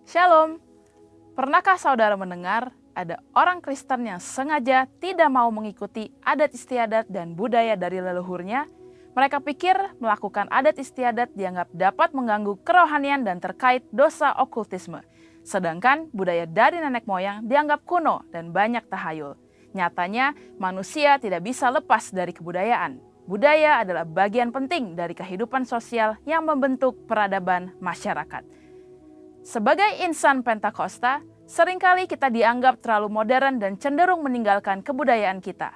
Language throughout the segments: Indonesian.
Shalom, pernahkah saudara mendengar ada orang Kristen yang sengaja tidak mau mengikuti adat istiadat dan budaya dari leluhurnya? Mereka pikir melakukan adat istiadat dianggap dapat mengganggu kerohanian dan terkait dosa okultisme. Sedangkan budaya dari nenek moyang dianggap kuno dan banyak tahayul. Nyatanya, manusia tidak bisa lepas dari kebudayaan. Budaya adalah bagian penting dari kehidupan sosial yang membentuk peradaban masyarakat. Sebagai insan Pentakosta, seringkali kita dianggap terlalu modern dan cenderung meninggalkan kebudayaan kita,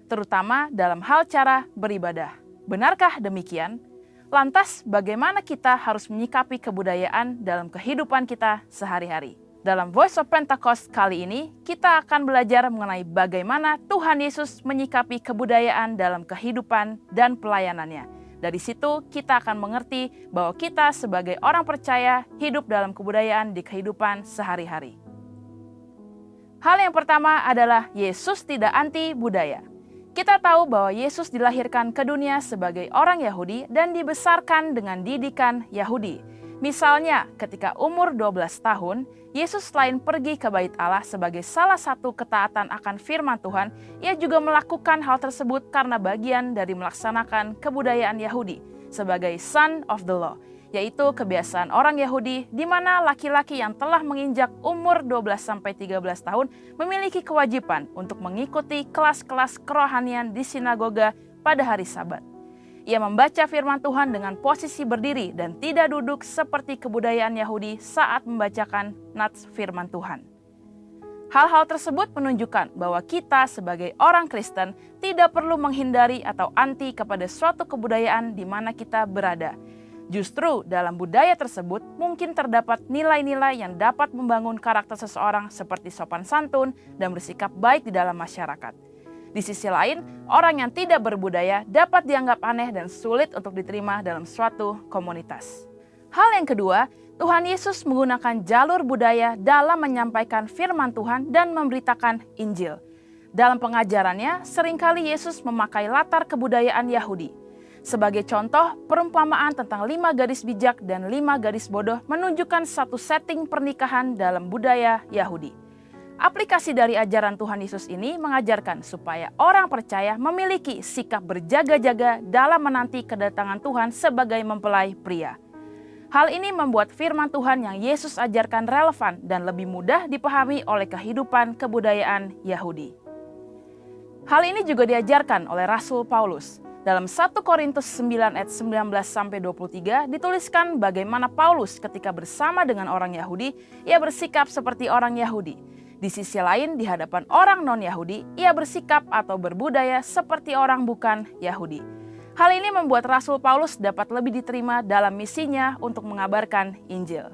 terutama dalam hal cara beribadah. Benarkah demikian? Lantas, bagaimana kita harus menyikapi kebudayaan dalam kehidupan kita sehari-hari? Dalam Voice of Pentecost kali ini, kita akan belajar mengenai bagaimana Tuhan Yesus menyikapi kebudayaan dalam kehidupan dan pelayanannya. Dari situ kita akan mengerti bahwa kita sebagai orang percaya hidup dalam kebudayaan di kehidupan sehari-hari. Hal yang pertama adalah Yesus tidak anti budaya. Kita tahu bahwa Yesus dilahirkan ke dunia sebagai orang Yahudi dan dibesarkan dengan didikan Yahudi. Misalnya ketika umur 12 tahun, Yesus selain pergi ke bait Allah sebagai salah satu ketaatan akan firman Tuhan, ia juga melakukan hal tersebut karena bagian dari melaksanakan kebudayaan Yahudi sebagai son of the law, yaitu kebiasaan orang Yahudi di mana laki-laki yang telah menginjak umur 12-13 tahun memiliki kewajiban untuk mengikuti kelas-kelas kerohanian di sinagoga pada hari Sabat. Ia membaca firman Tuhan dengan posisi berdiri dan tidak duduk seperti kebudayaan Yahudi saat membacakan nats firman Tuhan. Hal-hal tersebut menunjukkan bahwa kita sebagai orang Kristen tidak perlu menghindari atau anti kepada suatu kebudayaan di mana kita berada. Justru dalam budaya tersebut mungkin terdapat nilai-nilai yang dapat membangun karakter seseorang seperti sopan santun dan bersikap baik di dalam masyarakat. Di sisi lain, orang yang tidak berbudaya dapat dianggap aneh dan sulit untuk diterima dalam suatu komunitas. Hal yang kedua, Tuhan Yesus menggunakan jalur budaya dalam menyampaikan firman Tuhan dan memberitakan Injil. Dalam pengajarannya, seringkali Yesus memakai latar kebudayaan Yahudi. Sebagai contoh, perumpamaan tentang 5 gadis bijak dan 5 gadis bodoh menunjukkan satu setting pernikahan dalam budaya Yahudi. Aplikasi dari ajaran Tuhan Yesus ini mengajarkan supaya orang percaya memiliki sikap berjaga-jaga dalam menanti kedatangan Tuhan sebagai mempelai pria. Hal ini membuat firman Tuhan yang Yesus ajarkan relevan dan lebih mudah dipahami oleh kehidupan kebudayaan Yahudi. Hal ini juga diajarkan oleh Rasul Paulus. Dalam 1 Korintus 9 ayat 19-23 dituliskan bagaimana Paulus ketika bersama dengan orang Yahudi, ia bersikap seperti orang Yahudi. Di sisi lain, di hadapan orang non-Yahudi, ia bersikap atau berbudaya seperti orang bukan Yahudi. Hal ini membuat Rasul Paulus dapat lebih diterima dalam misinya untuk mengabarkan Injil.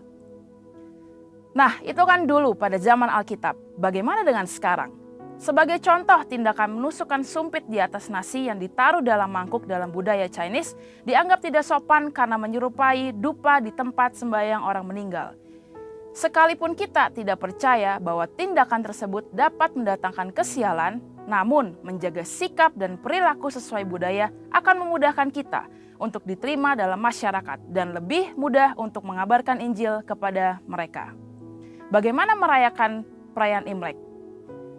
Nah, itu kan dulu pada zaman Alkitab. Bagaimana dengan sekarang? Sebagai contoh, tindakan menusukkan sumpit di atas nasi yang ditaruh dalam mangkuk dalam budaya Chinese dianggap tidak sopan karena menyerupai dupa di tempat sembahyang orang meninggal. Sekalipun kita tidak percaya bahwa tindakan tersebut dapat mendatangkan kesialan, namun menjaga sikap dan perilaku sesuai budaya akan memudahkan kita untuk diterima dalam masyarakat dan lebih mudah untuk mengabarkan Injil kepada mereka. Bagaimana merayakan perayaan Imlek?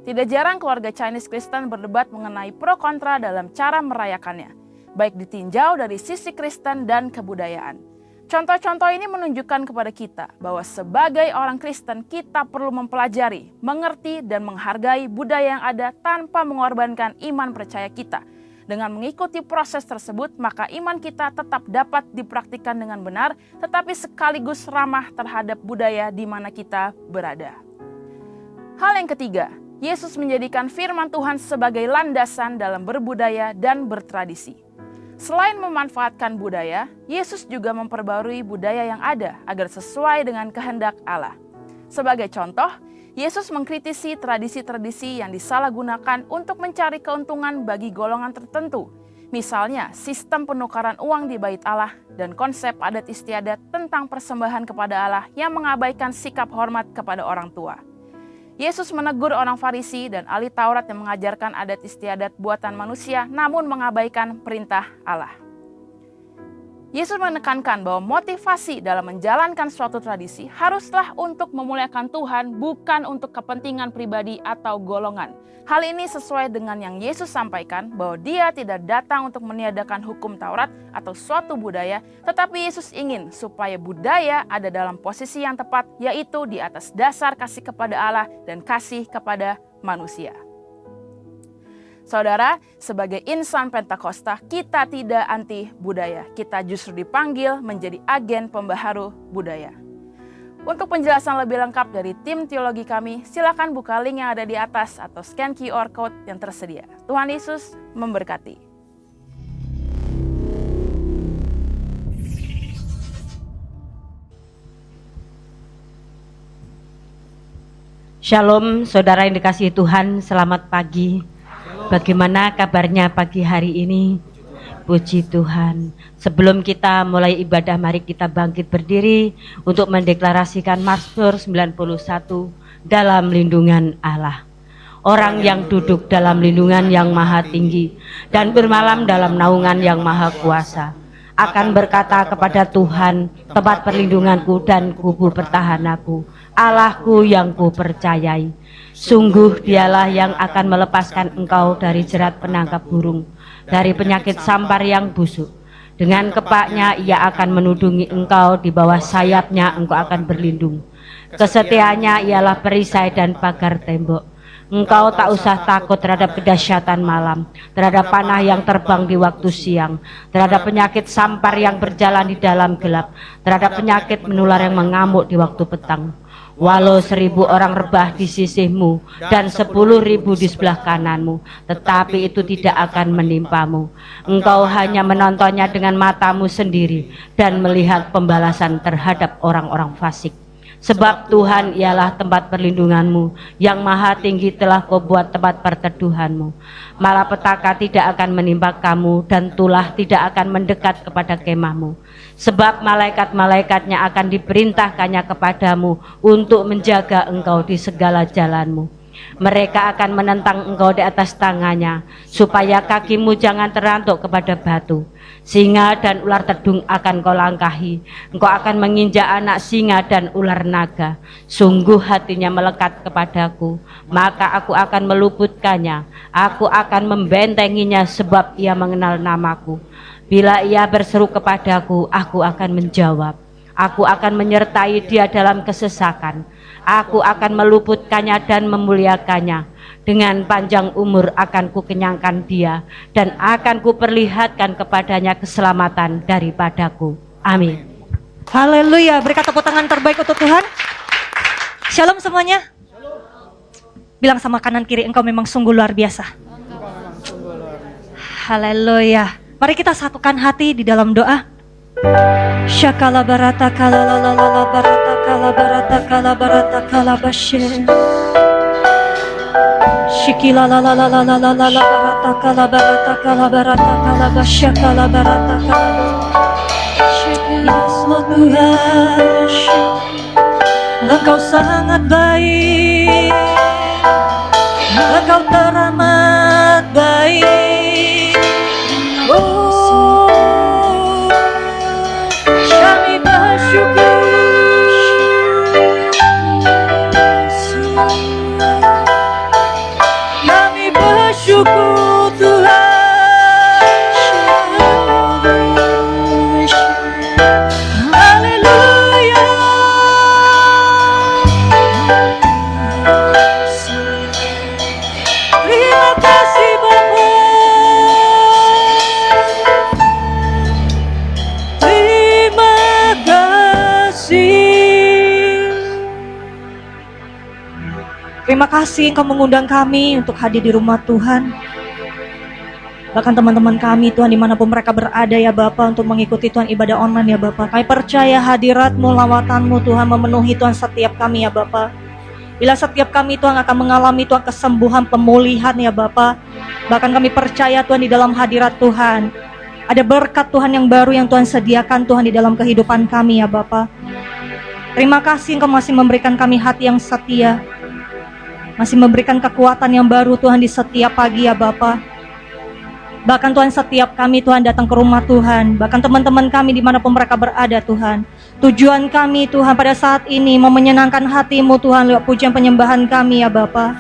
Tidak jarang keluarga Chinese Kristen berdebat mengenai pro kontra dalam cara merayakannya, baik ditinjau dari sisi Kristen dan kebudayaan. Contoh-contoh ini menunjukkan kepada kita bahwa sebagai orang Kristen kita perlu mempelajari, mengerti, dan menghargai budaya yang ada tanpa mengorbankan iman percaya kita. Dengan mengikuti proses tersebut, maka iman kita tetap dapat dipraktikkan dengan benar, tetapi sekaligus ramah terhadap budaya di mana kita berada. Hal yang ketiga, Yesus menjadikan firman Tuhan sebagai landasan dalam berbudaya dan bertradisi. Selain memanfaatkan budaya, Yesus juga memperbarui budaya yang ada agar sesuai dengan kehendak Allah. Sebagai contoh, Yesus mengkritisi tradisi-tradisi yang disalahgunakan untuk mencari keuntungan bagi golongan tertentu. Misalnya, sistem penukaran uang di bait Allah dan konsep adat istiadat tentang persembahan kepada Allah yang mengabaikan sikap hormat kepada orang tua. Yesus menegur orang Farisi dan ahli Taurat yang mengajarkan adat istiadat buatan manusia namun mengabaikan perintah Allah. Yesus menekankan bahwa motivasi dalam menjalankan suatu tradisi haruslah untuk memuliakan Tuhan, bukan untuk kepentingan pribadi atau golongan. Hal ini sesuai dengan yang Yesus sampaikan bahwa Dia tidak datang untuk meniadakan hukum Taurat atau suatu budaya, tetapi Yesus ingin supaya budaya ada dalam posisi yang tepat, yaitu di atas dasar kasih kepada Allah dan kasih kepada manusia. Saudara, sebagai insan Pentakosta, kita tidak anti budaya. Kita justru dipanggil menjadi agen pembaharu budaya. Untuk penjelasan lebih lengkap dari tim teologi kami, silakan buka link yang ada di atas atau scan QR Code yang tersedia. Tuhan Yesus memberkati. Shalom, saudara yang dikasihi Tuhan, selamat pagi. Bagaimana kabarnya pagi hari ini? Puji Tuhan. Sebelum kita mulai ibadah, mari kita bangkit berdiri untuk mendeklarasikan Mazmur 91 dalam lindungan Allah. Orang yang duduk dalam lindungan yang maha tinggi dan bermalam dalam naungan yang maha kuasa akan berkata kepada Tuhan, tempat perlindunganku dan kubu pertahananku, Allahku yang ku percayai. Sungguh Dialah yang akan melepaskan engkau dari jerat penangkap burung, dari penyakit sampar yang busuk. Dengan kepaknya Ia akan menudungi engkau, di bawah sayapnya engkau akan berlindung. Kesetiaannya ialah perisai dan pagar tembok. Engkau tak usah takut terhadap kedahsyatan malam, terhadap panah yang terbang di waktu siang, terhadap penyakit sampar yang berjalan di dalam gelap, terhadap penyakit menular yang mengamuk di waktu petang. Walau 1000 orang rebah di sisimu dan 10.000 di sebelah kananmu, tetapi itu tidak akan menimpamu. Engkau hanya menontonnya dengan matamu sendiri dan melihat pembalasan terhadap orang-orang fasik. Sebab Tuhan ialah tempat perlindunganmu, yang maha tinggi telah kau buat tempat perteduhanmu. Malapetaka tidak akan menimpa kamu, dan tulah tidak akan mendekat kepada kemahmu. Sebab malaikat-malaikatnya akan diperintahkannya kepadamu untuk menjaga engkau di segala jalanmu. Mereka akan menentang engkau di atas tangannya, supaya kakimu jangan terantuk kepada batu. Singa dan ular tedung akan kau langkahi. Engkau akan menginjak anak singa dan ular naga. Sungguh hatinya melekat kepadaku, maka aku akan meluputkannya. Aku akan membentenginya, sebab ia mengenal namaku. Bila ia berseru kepadaku, aku akan menjawab. Aku akan menyertai dia dalam kesesakan. Aku akan meluputkannya dan memuliakannya. Dengan panjang umur akan kukenyangkan dia, dan akan kuperlihatkan kepadanya keselamatan daripadaku. Amin. Haleluya, berikan tepuk tangan terbaik untuk Tuhan. Shalom semuanya. Bilang sama kanan kiri, engkau memang sungguh luar biasa. Haleluya. Mari kita satukan hati di dalam doa. Syakala barata kala la la la barata kala barata kala barata kala basyir. Shikila la la la la la la la la barata kala basyakala barata kala. Shikila Tuhan, Engkau sangat baik, Engkau teramat baik. Oh, kami bersyukur. Syukur Tuhan, haleluya. Terima kasih Bapa, terima kasih. Terima kasih Engkau mengundang kami untuk hadir di rumah Tuhan. Bahkan teman-teman kami Tuhan dimanapun mereka berada ya Bapa, untuk mengikuti Tuhan ibadah online ya Bapa. Kami percaya hadirat-Mu, lawatan-Mu Tuhan memenuhi Tuhan setiap kami ya Bapa. Bila setiap kami Tuhan akan mengalami Tuhan kesembuhan, pemulihan ya Bapa. Bahkan kami percaya Tuhan di dalam hadirat Tuhan ada berkat Tuhan yang baru yang Tuhan sediakan Tuhan di dalam kehidupan kami ya Bapa. Terima kasih Engkau masih memberikan kami hati yang setia, masih memberikan kekuatan yang baru Tuhan di setiap pagi ya Bapa. Bahkan Tuhan, setiap kami Tuhan datang ke rumah Tuhan, bahkan teman-teman kami dimanapun mereka berada Tuhan, tujuan kami Tuhan pada saat ini mau menyenangkan hati-Mu Tuhan lewat pujian penyembahan kami ya Bapa.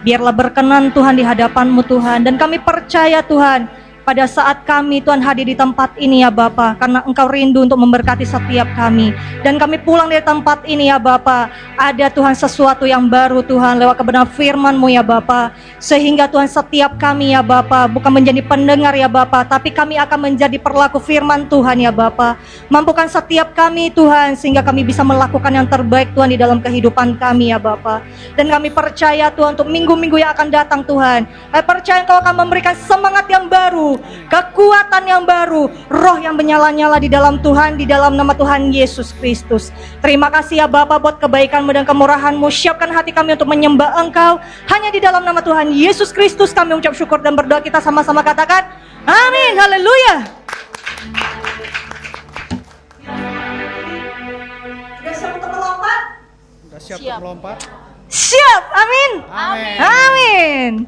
Biarlah berkenan Tuhan di hadapan-Mu Tuhan, dan kami percaya Tuhan pada saat kami Tuhan hadir di tempat ini ya Bapa, karena Engkau rindu untuk memberkati setiap kami. Dan kami pulang dari tempat ini ya Bapa, ada Tuhan sesuatu yang baru Tuhan lewat kebenaran firman-Mu ya Bapa. Sehingga Tuhan setiap kami ya Bapa bukan menjadi pendengar ya Bapa, tapi kami akan menjadi perlaku firman Tuhan ya Bapa. Mampukan setiap kami Tuhan sehingga kami bisa melakukan yang terbaik Tuhan di dalam kehidupan kami ya Bapa. Dan kami percaya Tuhan untuk minggu-minggu yang akan datang Tuhan, kami percaya Engkau akan memberikan semangat yang baru, kekuatan yang baru, roh yang menyala-nyala di dalam Tuhan, di dalam nama Tuhan Yesus Kristus. Terima kasih ya Bapa buat kebaikan-Mu dan kemurahan-Mu. Siapkan hati kami untuk menyembah Engkau. Hanya di dalam nama Tuhan Yesus Kristus kami ucap syukur dan berdoa. Kita sama-sama katakan amin, haleluya. Sudah siap untuk melompat? Sudah siap untuk melompat? Siap, amin. Amin. Amin.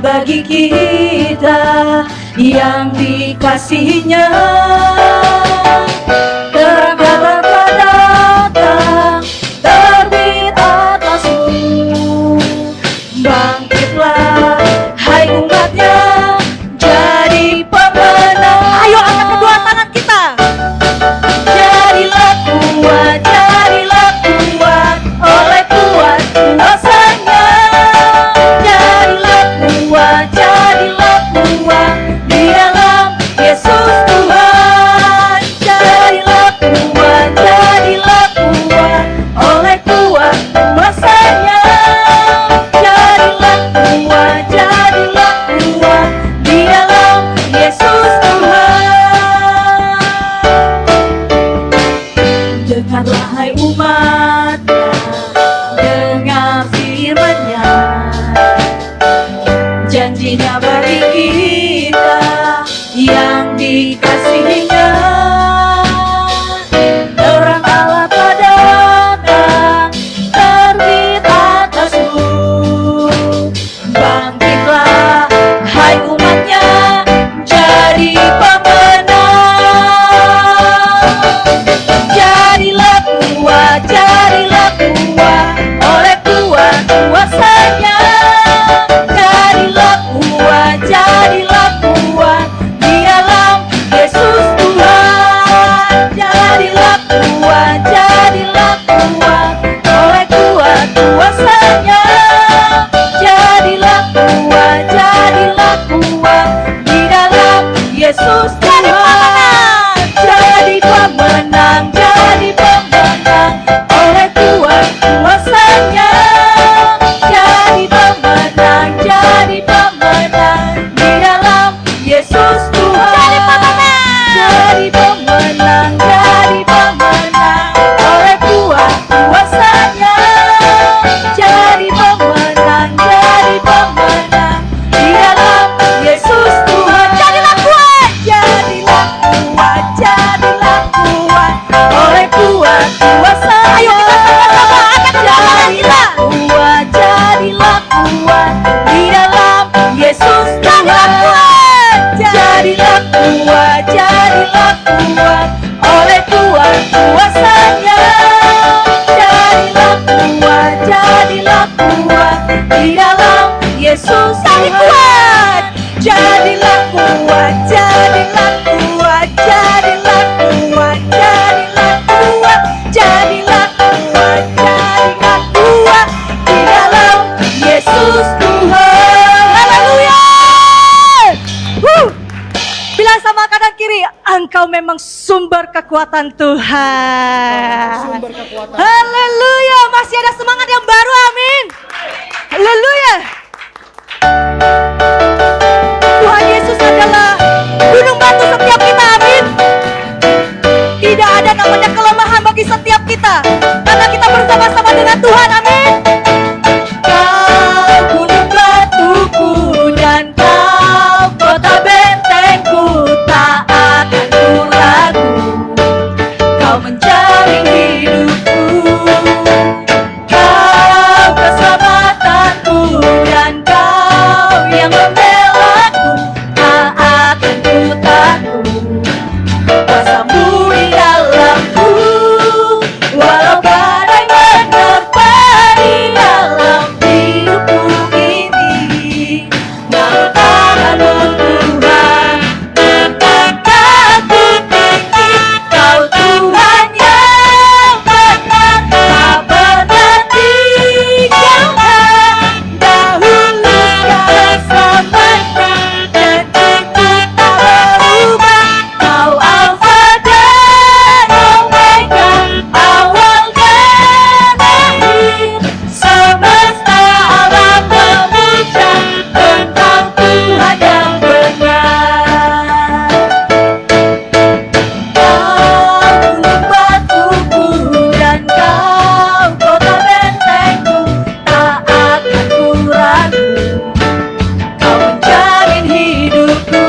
Bagi kita yang dikasihinya, terang Bapa datang, terbit atasmu. Bangkitlah hai umatnya, jadi pemenang. Ayo angkat kedua tangan kita. Jadilah kuat oleh kuat kuasanya. Jadilah kuat di dalam Yesus Tuhan. Jadilah kuat oleh kuat kuasanya. Jadilah kuat di dalam Yesus Tuhan. Dengarlah hai umat-Nya, dengar firman-Nya. Janjinya bagi kita yang dikasihinya, terang Allah datang, terbit atasmu. Bangkitlah hai umat-Nya, jadi pemenang. Jadilah kuat oleh kuat kuasanya. Jadilah kuat di dalam Yesus Tuhan. Jadilah kuat oleh kuat kuasanya. Jadilah kuat di dalam Yesus Tuhan. Jadi pemenang oleh kuat kuasanya. Jadi pemenang di dalam Yesus Tuhan. Jadi pemenang oleh kuat kuasanya. Jadi pemenang di dalam Yesus Tuhan. Jadilah kuat oleh kuat kuasa. Ayo kita sama-sama angkat jadilah kuat di dalam Yesus Tuhan. Jadilah kuat oleh kuat kuasanya. Jadilah kuat di dalam Yesus Tuhan. Jadilah kuat di dalam Yesus Tuhan. Haleluya. Bilang sama kanan kiri, Engkau memang sumber kekuatan Tuhan. Sumber kekuatan. Haleluya, masih ada semangat yang baru, amin. Haleluya. Tuhan Yesus adalah gunung batu setiap kita, amin. Tidak ada namanya kelemahan bagi setiap kita, karena kita bersama-sama dengan Tuhan, amin. Kau gunung batuku dan kau kota bentengku, tak akan ku ragu. Kau menjamin hidupku, kau keselamatanku, dan kau yang membelaku, tak akan ku takut. Kuasamu di dalamku, walau badai menerpa di dalam hidupku ini. Namun tanganmu Tuhan, mengangkatku tinggi. Kau Tuhan yang benar, tak pernah tinggalkan. Dahulu sekarang selamanya, janjimu tak berubah. Kau Alfa dan Omega, awal dan akhir. Semesta alam memuja Engkau Tuhan yang benar. Kau gunung batuku dan kau kota bentengku, tak akan ku ragu. Kau menjamin hidupku,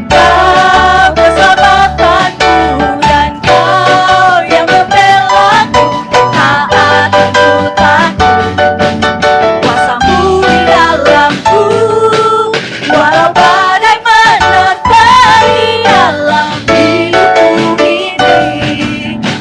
kau keselamatanku, dan kau yang membelaku, tak akan ku takut. Kuasamu di dalamku, walau badai menerpa di dalam hidupku ini.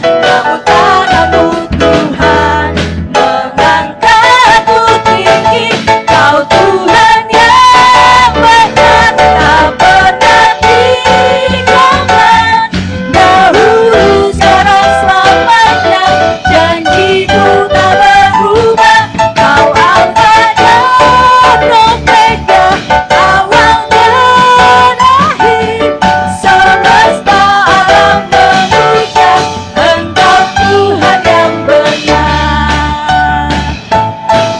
Namun tanganmu Tuhan, mengangkatku tinggi. Kau Tuhan yang benar, tak pernah tinggalkan. Dahulu sekarang selamanya, janjimu tak berubah. Kau Alfa dan Omega, awal dan akhir. Semesta alam memuja Engkau Tuhan yang benar.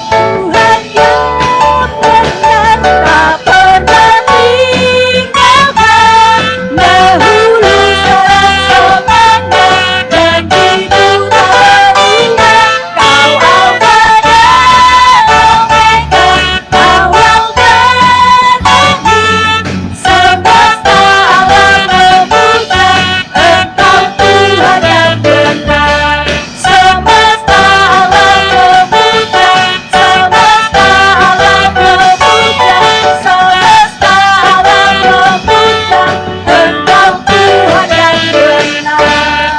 Tuhan yang benar, tak pernah tinggalkan. Dahulu sekarang selamanya, janjimu tak berubah. Kau Alfa dan Omega, awal dan akhir. Semesta alam memuja Engkau Tuhan yang benar. Semesta alam memuja, semesta alam memuja, semesta alam memuja Engkau Tuhan yang benar.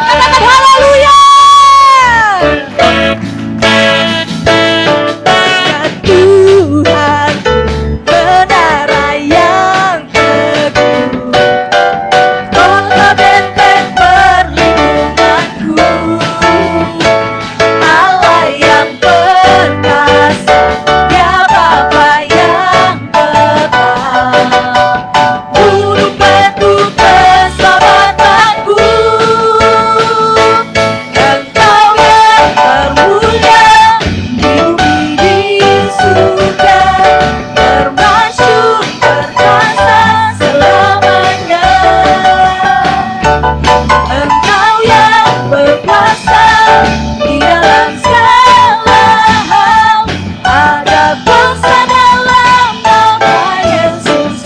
Katakan haleluya. Tuhan menara yang teguh, kota benteng perlindunganku, Allah yang perkasa, Dia Bapa yang tetap, gunung batu keselamatanku. Engkau yang termulia di bumi di surga, termasyur perkasa selamanya. Engkau yang berkuasa di dalam segala hal, ada kuasa dalam nama Yesus.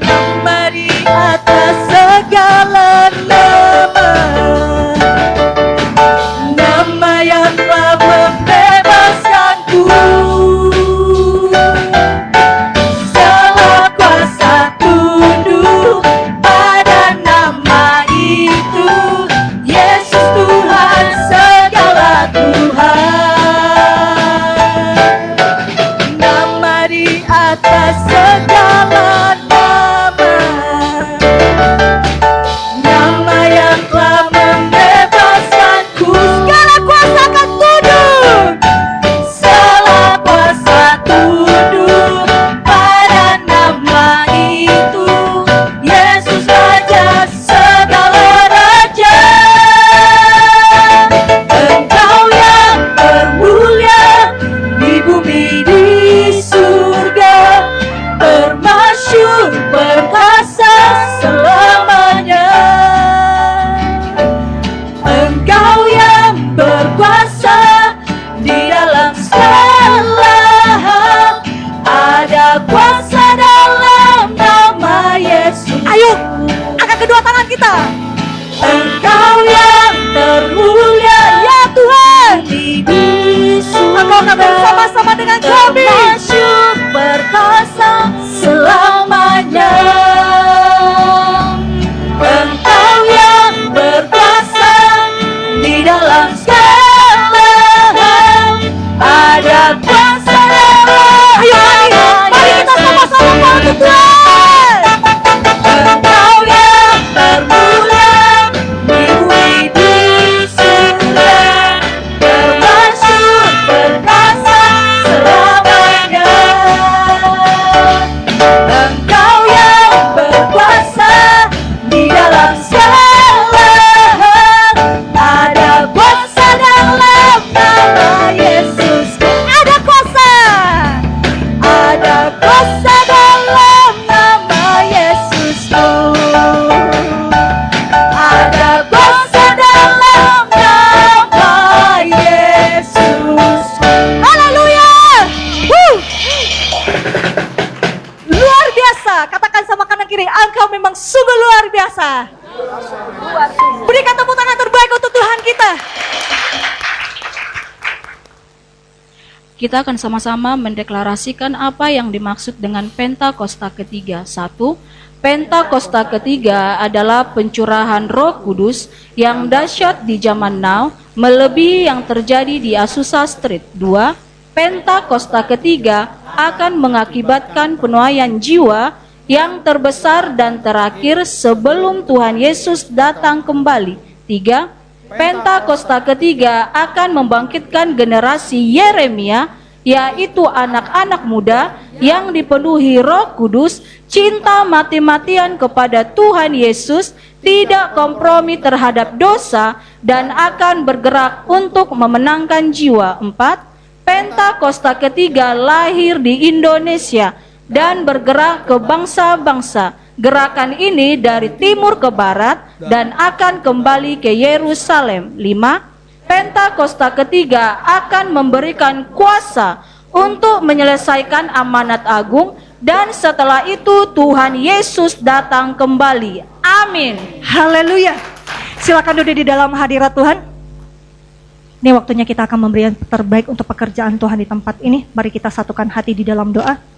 Nama di atas segala nama, nama yang telah membebaskanku. Segala kuasa tunduk pada nama itu, Yesus Tuhan segala Tuhan. Nama di atas segala nama, nama yang telah membebaskanku. Segala kuasa akan tunduk, segala kuasa tunduk pada nama itu. kiri. Engkau memang sungguh luar biasa. Berikan tepuk tangan terbaik untuk Tuhan kita. Kita akan sama-sama mendeklarasikan apa yang dimaksud dengan Pentakosta ketiga. 1. Pentakosta ketiga adalah pencurahan Roh Kudus yang dahsyat di zaman now, melebihi yang terjadi di Azusa Street. 2. Pentakosta ketiga akan mengakibatkan penuaian jiwa yang terbesar dan terakhir sebelum Tuhan Yesus datang kembali. 3. Pentakosta ketiga akan membangkitkan generasi Yeremia, yaitu anak-anak muda yang dipenuhi Roh Kudus, cinta mati-matian kepada Tuhan Yesus, tidak kompromi terhadap dosa, dan akan bergerak untuk memenangkan jiwa. 4. Pentakosta ketiga lahir di Indonesia dan bergerak ke bangsa-bangsa. Gerakan ini dari timur ke barat dan akan kembali ke Yerusalem. 5. Pentakosta ketiga akan memberikan kuasa untuk menyelesaikan amanat agung, dan setelah itu Tuhan Yesus datang kembali. Amin. Haleluya. Silakan duduk di dalam hadirat Tuhan. Ini waktunya kita akan memberi yang terbaik untuk pekerjaan Tuhan di tempat ini. Mari kita satukan hati di dalam doa.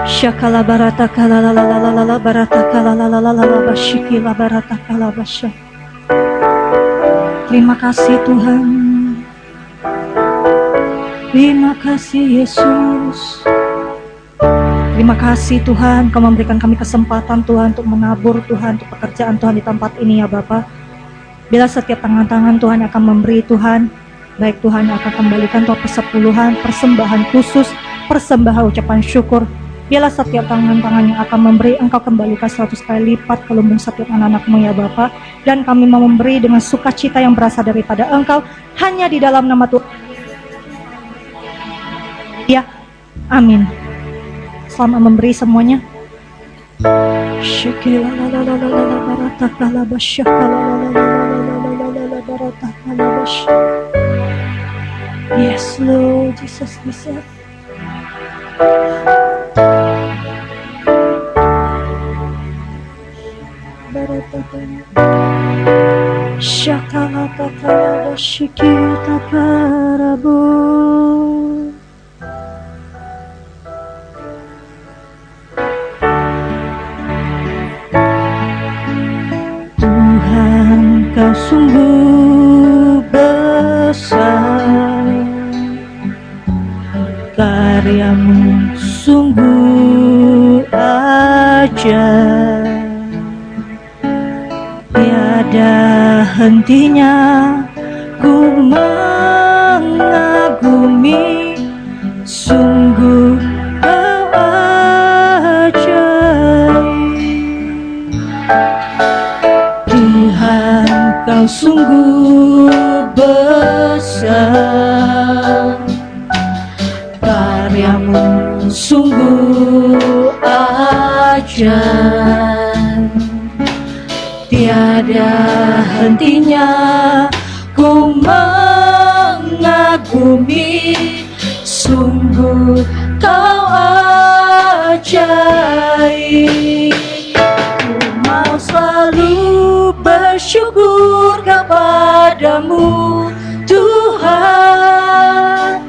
Syakala barata kala la la la la la barata kala la la la la basyikila barata kala basya. Terima kasih Tuhan. Terima kasih Yesus. Terima kasih Tuhan, Kau memberikan kami kesempatan Tuhan untuk menabur Tuhan, untuk pekerjaan Tuhan di tempat ini ya Bapa. Bila setiap tangan-tangan Tuhan akan memberi Tuhan, baik Tuhan yang akan kembalikan Tuhan persepuluhan, persembahan khusus, persembahan ucapan syukur. Biarlah setiap tangan-tangan yang akan memberi, Engkau kembalikan 100 kali lipat ke lumbung setiap anak-anak-Mu ya Bapa. Dan kami mau memberi dengan sukacita yang berasal daripada Engkau, hanya di dalam nama Tuhan. Ya, amin. Selamat memberi semuanya. Yes Lord Jesus, bisa. Shakala takala bashikita parabo. Tuhan, Kau sungguh besar, karya-Mu sungguh ajaib. Tiada hentinya ku mengagumi, sungguh Kau ajaib. Tuhan, Kau sungguh besar, karya-Mu sungguh ajaib. Tiada hentinya ku mengagumi, sungguh Kau ajaib. Ku mau selalu bersyukur kepada-Mu Tuhan,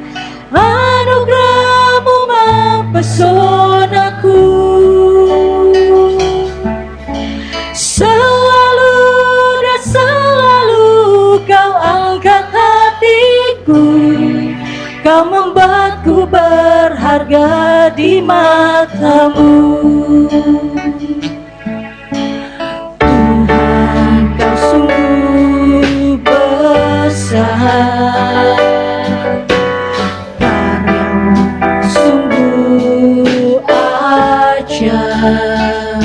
anugerah-Mu mempesonaku. Kau membuatku berharga di mata-Mu. Tuhan, Kau sungguh besar, karya-Mu sungguh ajaib.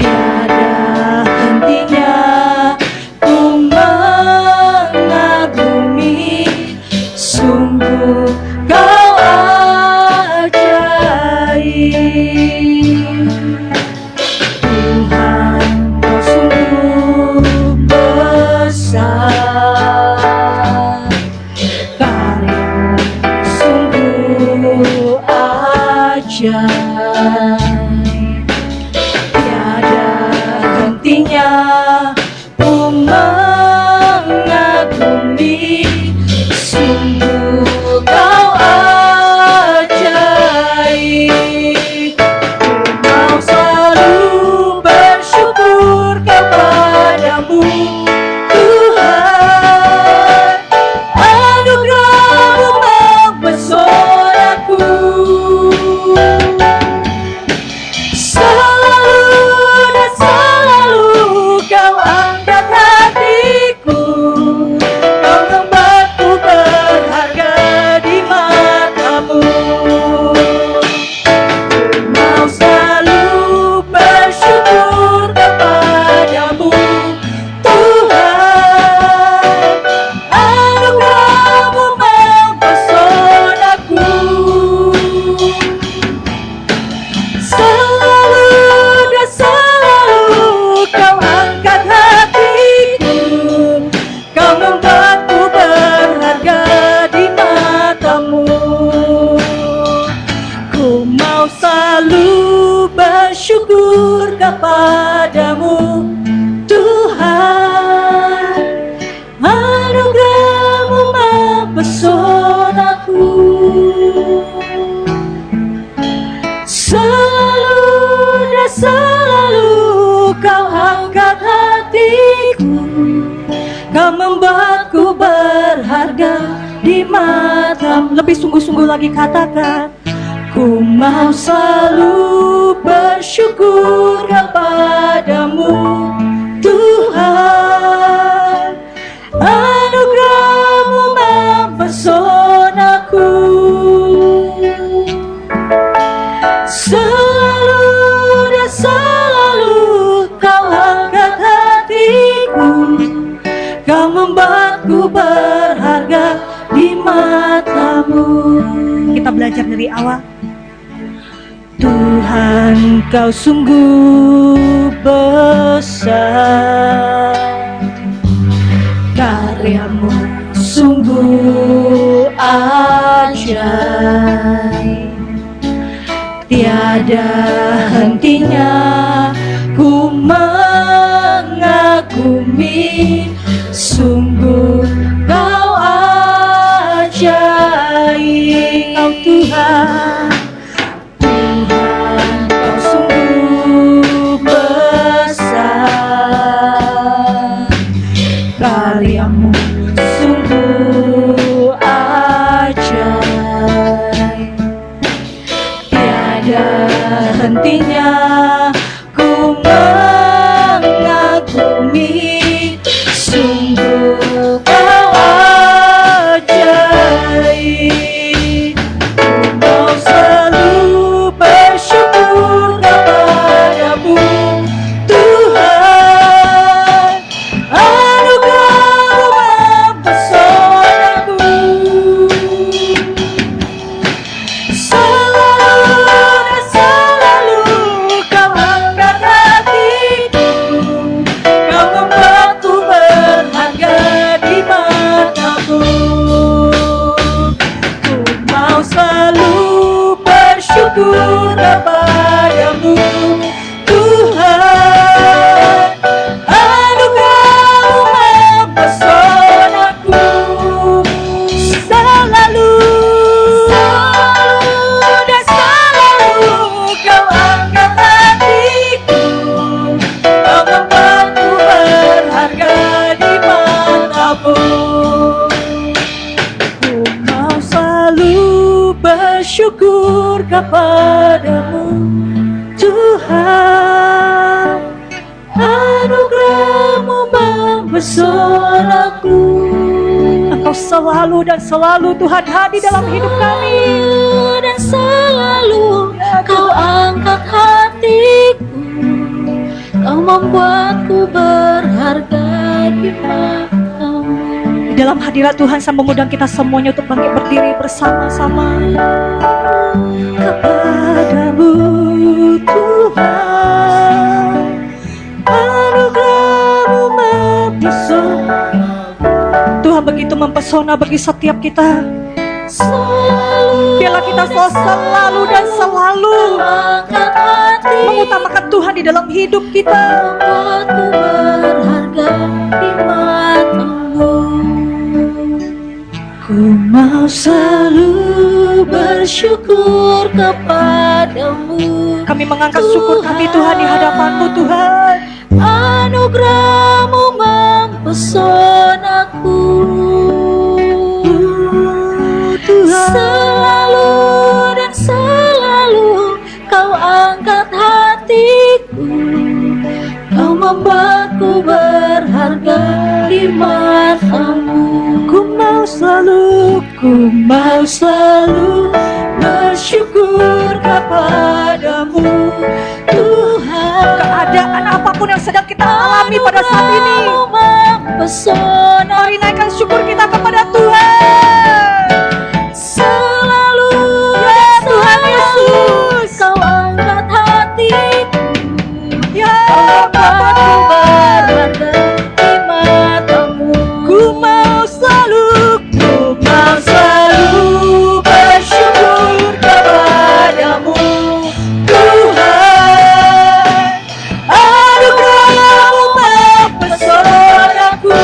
Tiada hentinya ku mengagumi, sungguh Kau ajaib. Tuhan, Kau sungguh besar, karya-Mu sungguh ajaib. di matamu. Lebih sungguh-sungguh lagi katakan, ku mau selalu bersyukur kepadamu Tuhan. Anugerah-Mu mempesonaku, selalu dan selalu Kau angkat hatiku, Kau membuatku berharga di matamu. Kita belajar dari awal. Tuhan, Kau sungguh besar, karya-Mu sungguh ajaib, tiada hentinya ku mengagumi, sungguh Kau ajaib. Kau Tuhan, Tuhan, Kau sungguh besar, karya-Mu sungguh ajaib, tiada hentinya ku mengagumi, sungguh Kau ajaib. Ku mau selalu bersyukur kepadamu Tuhan, anugerah-Mu mempesonaku, selalu dan selalu Kau angkat hatiku, Kau membuatku berharga di matamu. Ku mau selalu bersyukur kepadamu Tuhan, anugerah-Mu mempesonaku, selalu dan selalu Kau angkat hatiku, Kau membuatku berharga di matamu. Ku mau selalu bersyukur kepadamu Tuhan, anugerah-Mu mempesonaku. Engkau selalu dan selalu Tuhan hadir dalam hidup kami, dan selalu Kau angkat hatiku, Kau membuatku berharga di matamu. Di dalam hadirat Tuhan, saya mengundang kita semuanya untuk bangkit berdiri bersama-sama. Kepadamu Tuhan, anugerah-Mu mempesona. Tuhan begitu mempesona bagi setiap kita. Biarlah kita selalu dan selalu mengutamakan Tuhan di dalam hidup kita. Membuatku berharga di matamu. Ku mau selalu bersyukur kepadamu. Kami mengangkat syukur kami Tuhan di hadapan-Mu Tuhan. Anugerah-Mu mempesonaku Tuhan. Selalu dan selalu Kau angkat hatiku, Kau membuatku berharga di matamu. Ku mau selalu bersyukur kepadamu Tuhan. Keadaan apapun yang sedang kita alami pada saat ini, mari naikkan syukur kita kepada Tuhan. Selalu ya Tuhan Yesus, Kau angkat hatiku, ya Bapa, berharga di matamu. Ku mau selalu bersyukur kepadamu Tuhan. Anugerah-Mu mempesonaku,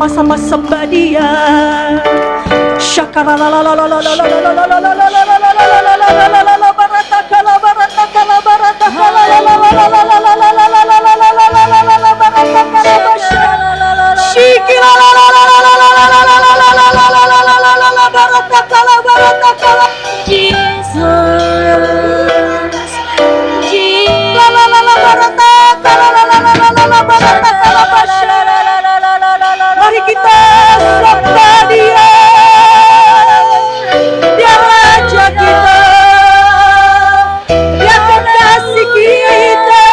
sama-sama sembah Dia. Mari kita sembah Dia. Dia Raja kita, Dia kekasih kita.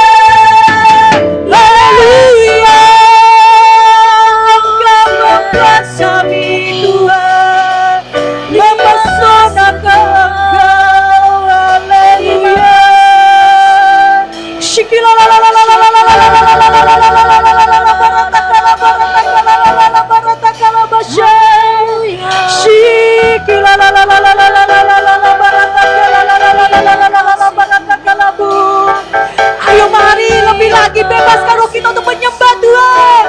Haleluya, Engkau menguasai Tuhan, mempesonakan Engkau. Haleluya. Ayo mari lebih lagi bebaskan roh kita untuk menyembah Tuhan.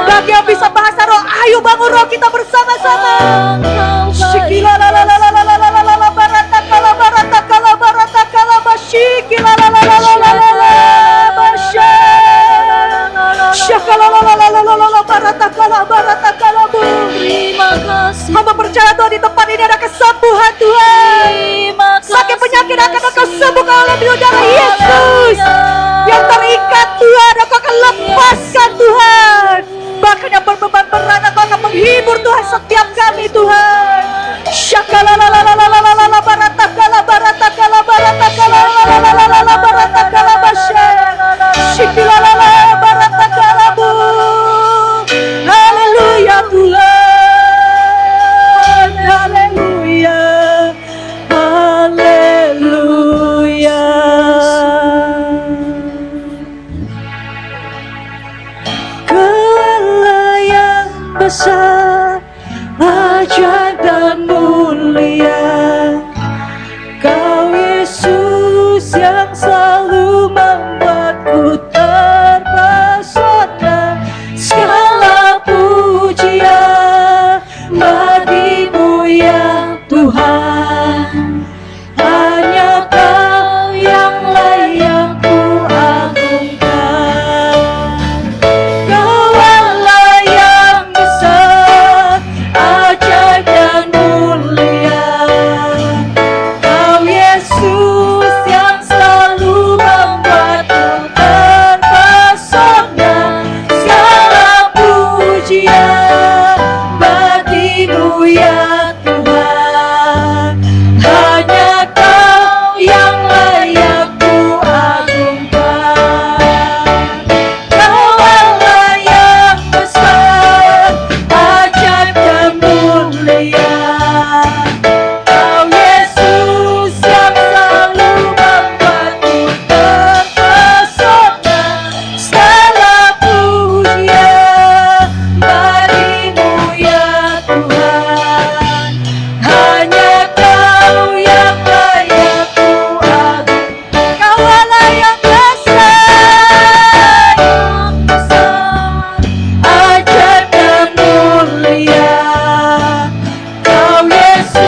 Bagi yang bisa bahasa roh, ayo bangun roh kita bersama-sama. Terima kasih. Hamba percaya Tuhan di tempat ini ada kesembuhan Tuhan. Sakit penyakit akan Engkau sembuhkan oleh darah Yesus. Yang terikat Tuhan Engkau akan lepaskan Tuhan. Bahkan yang berbeban berat Engkau akan menghibur Tuhan setiap kami Tuhan. Shakalalalalalala baratakala baratakala baratakala lalalala baratakala basya. Shikilalala baratakala bu. Haleluya Tuhan. Haleluya. Haleluya. Kau yang besar, ajaib dan mulia. Kau Yesus yang selalu membuatku terpesona. Segala pujian bagimu ya Tuhan. Hanya Kau yang layak ku agungkan. Kau Allah yang besar, ajaib dan mulia. Kau Yesus yang selalu membuatku terpesona. Segala pujian bagimu ya Tuhan. Hanya Kau yang layak ku agungkan. Kau Allah yang besar, ajaib dan mulia. Kau Yesus yang selalu membuatku terpesona. Segala pujian bagimu ya Tuhan. Hanya Kau yang layak ku agungkan. Kau Allah yang besar, ajaib dan mulia. Kau Yesus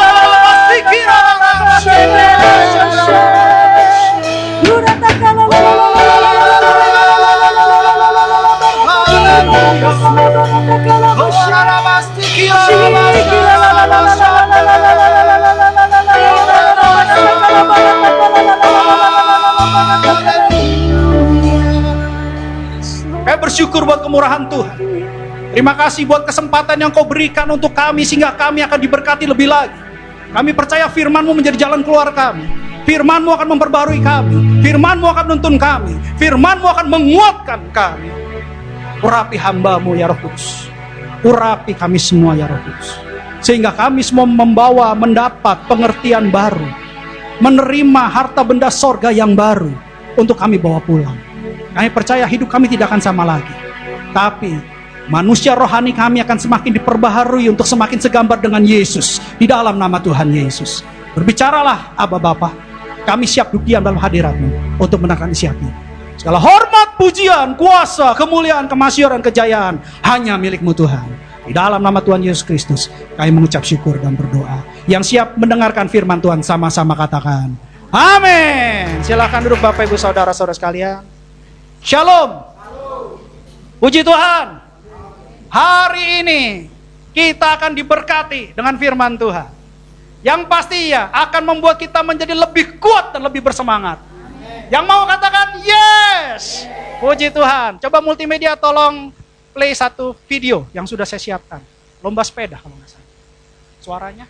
Kami bersyukur buat kemurahan Tuhan. Terima kasih buat kesempatan yang Kau berikan untuk kami sehingga kami akan diberkati lebih lagi. Kami percaya firman-Mu menjadi jalan keluar kami. Firman-Mu akan memperbarui kami. Firman-Mu akan menuntun kami. Firman-Mu akan menguatkan kami. Urapi hamba-Mu ya Roh Kudus. Urapi kami semua ya Roh Kudus. Sehingga kami semua mendapat pengertian baru. Menerima harta benda sorga yang baru untuk kami bawa pulang. Kami percaya hidup kami tidak akan sama lagi. Tapi manusia rohani kami akan semakin diperbaharui untuk semakin segambar dengan Yesus di dalam nama Tuhan Yesus. Berbicaralah Aba Bapa, kami siap duduk diam dalam hadirat-Mu untuk menangkan isi hati. Segala hormat, pujian, kuasa, kemuliaan, kemasyuran, kejayaan hanya milik-Mu Tuhan. Di dalam nama Tuhan Yesus Kristus kami mengucap syukur dan berdoa. Yang siap mendengarkan firman Tuhan sama-sama katakan amin. Silakan duduk Bapak Ibu Saudara-saudara sekalian. Shalom. Puji Tuhan. Hari ini kita akan diberkati dengan firman Tuhan. Yang pasti ya akan membuat kita menjadi lebih kuat dan lebih bersemangat. Yang mau katakan yes. Puji Tuhan. Coba multimedia tolong play satu video yang sudah saya siapkan. Lomba sepeda kalau nggak salah. Suaranya.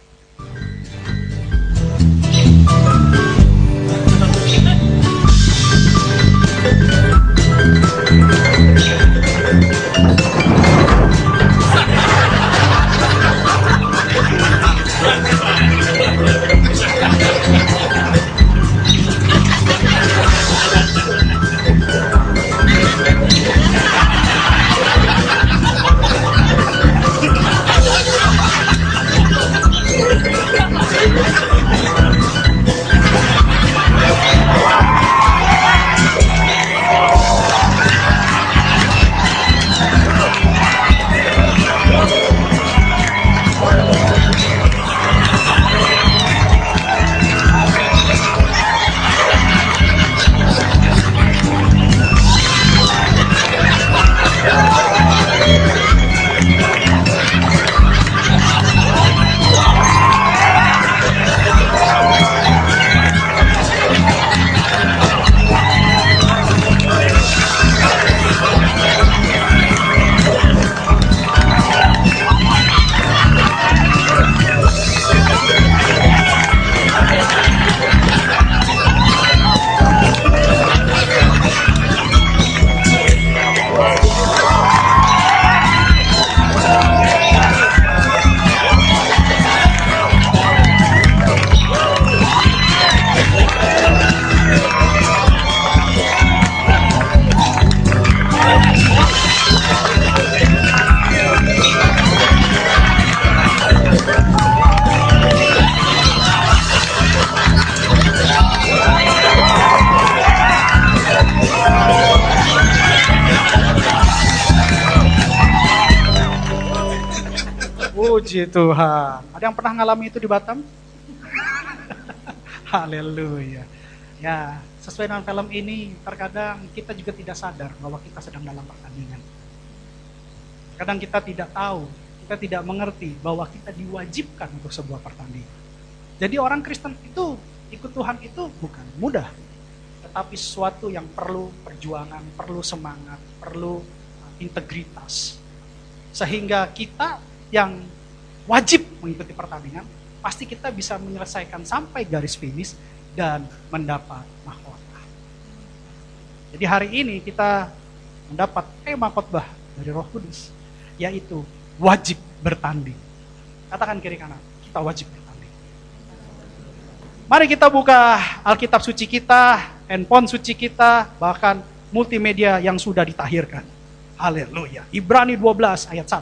Puji Tuhan. Ada yang pernah ngalami itu di Batam? Haleluya. Ya, sesuai dengan film ini, terkadang kita juga tidak sadar bahwa kita sedang dalam pertandingan. Kadang kita tidak tahu, kita tidak mengerti bahwa kita diwajibkan untuk sebuah pertandingan. Jadi orang Kristen itu, ikut Tuhan itu bukan mudah. Tetapi sesuatu yang perlu perjuangan, perlu semangat, perlu integritas. Sehingga kita yang wajib mengikuti pertandingan, pasti kita bisa menyelesaikan sampai garis finish dan mendapat mahkota. Jadi hari ini kita mendapat tema khotbah dari Roh Kudus, yaitu wajib bertanding. Katakan kiri kanan, kita wajib bertanding. Mari kita buka Alkitab suci kita, handphone suci kita, bahkan multimedia yang sudah ditahirkan. Haleluya. Ibrani 12 ayat 1.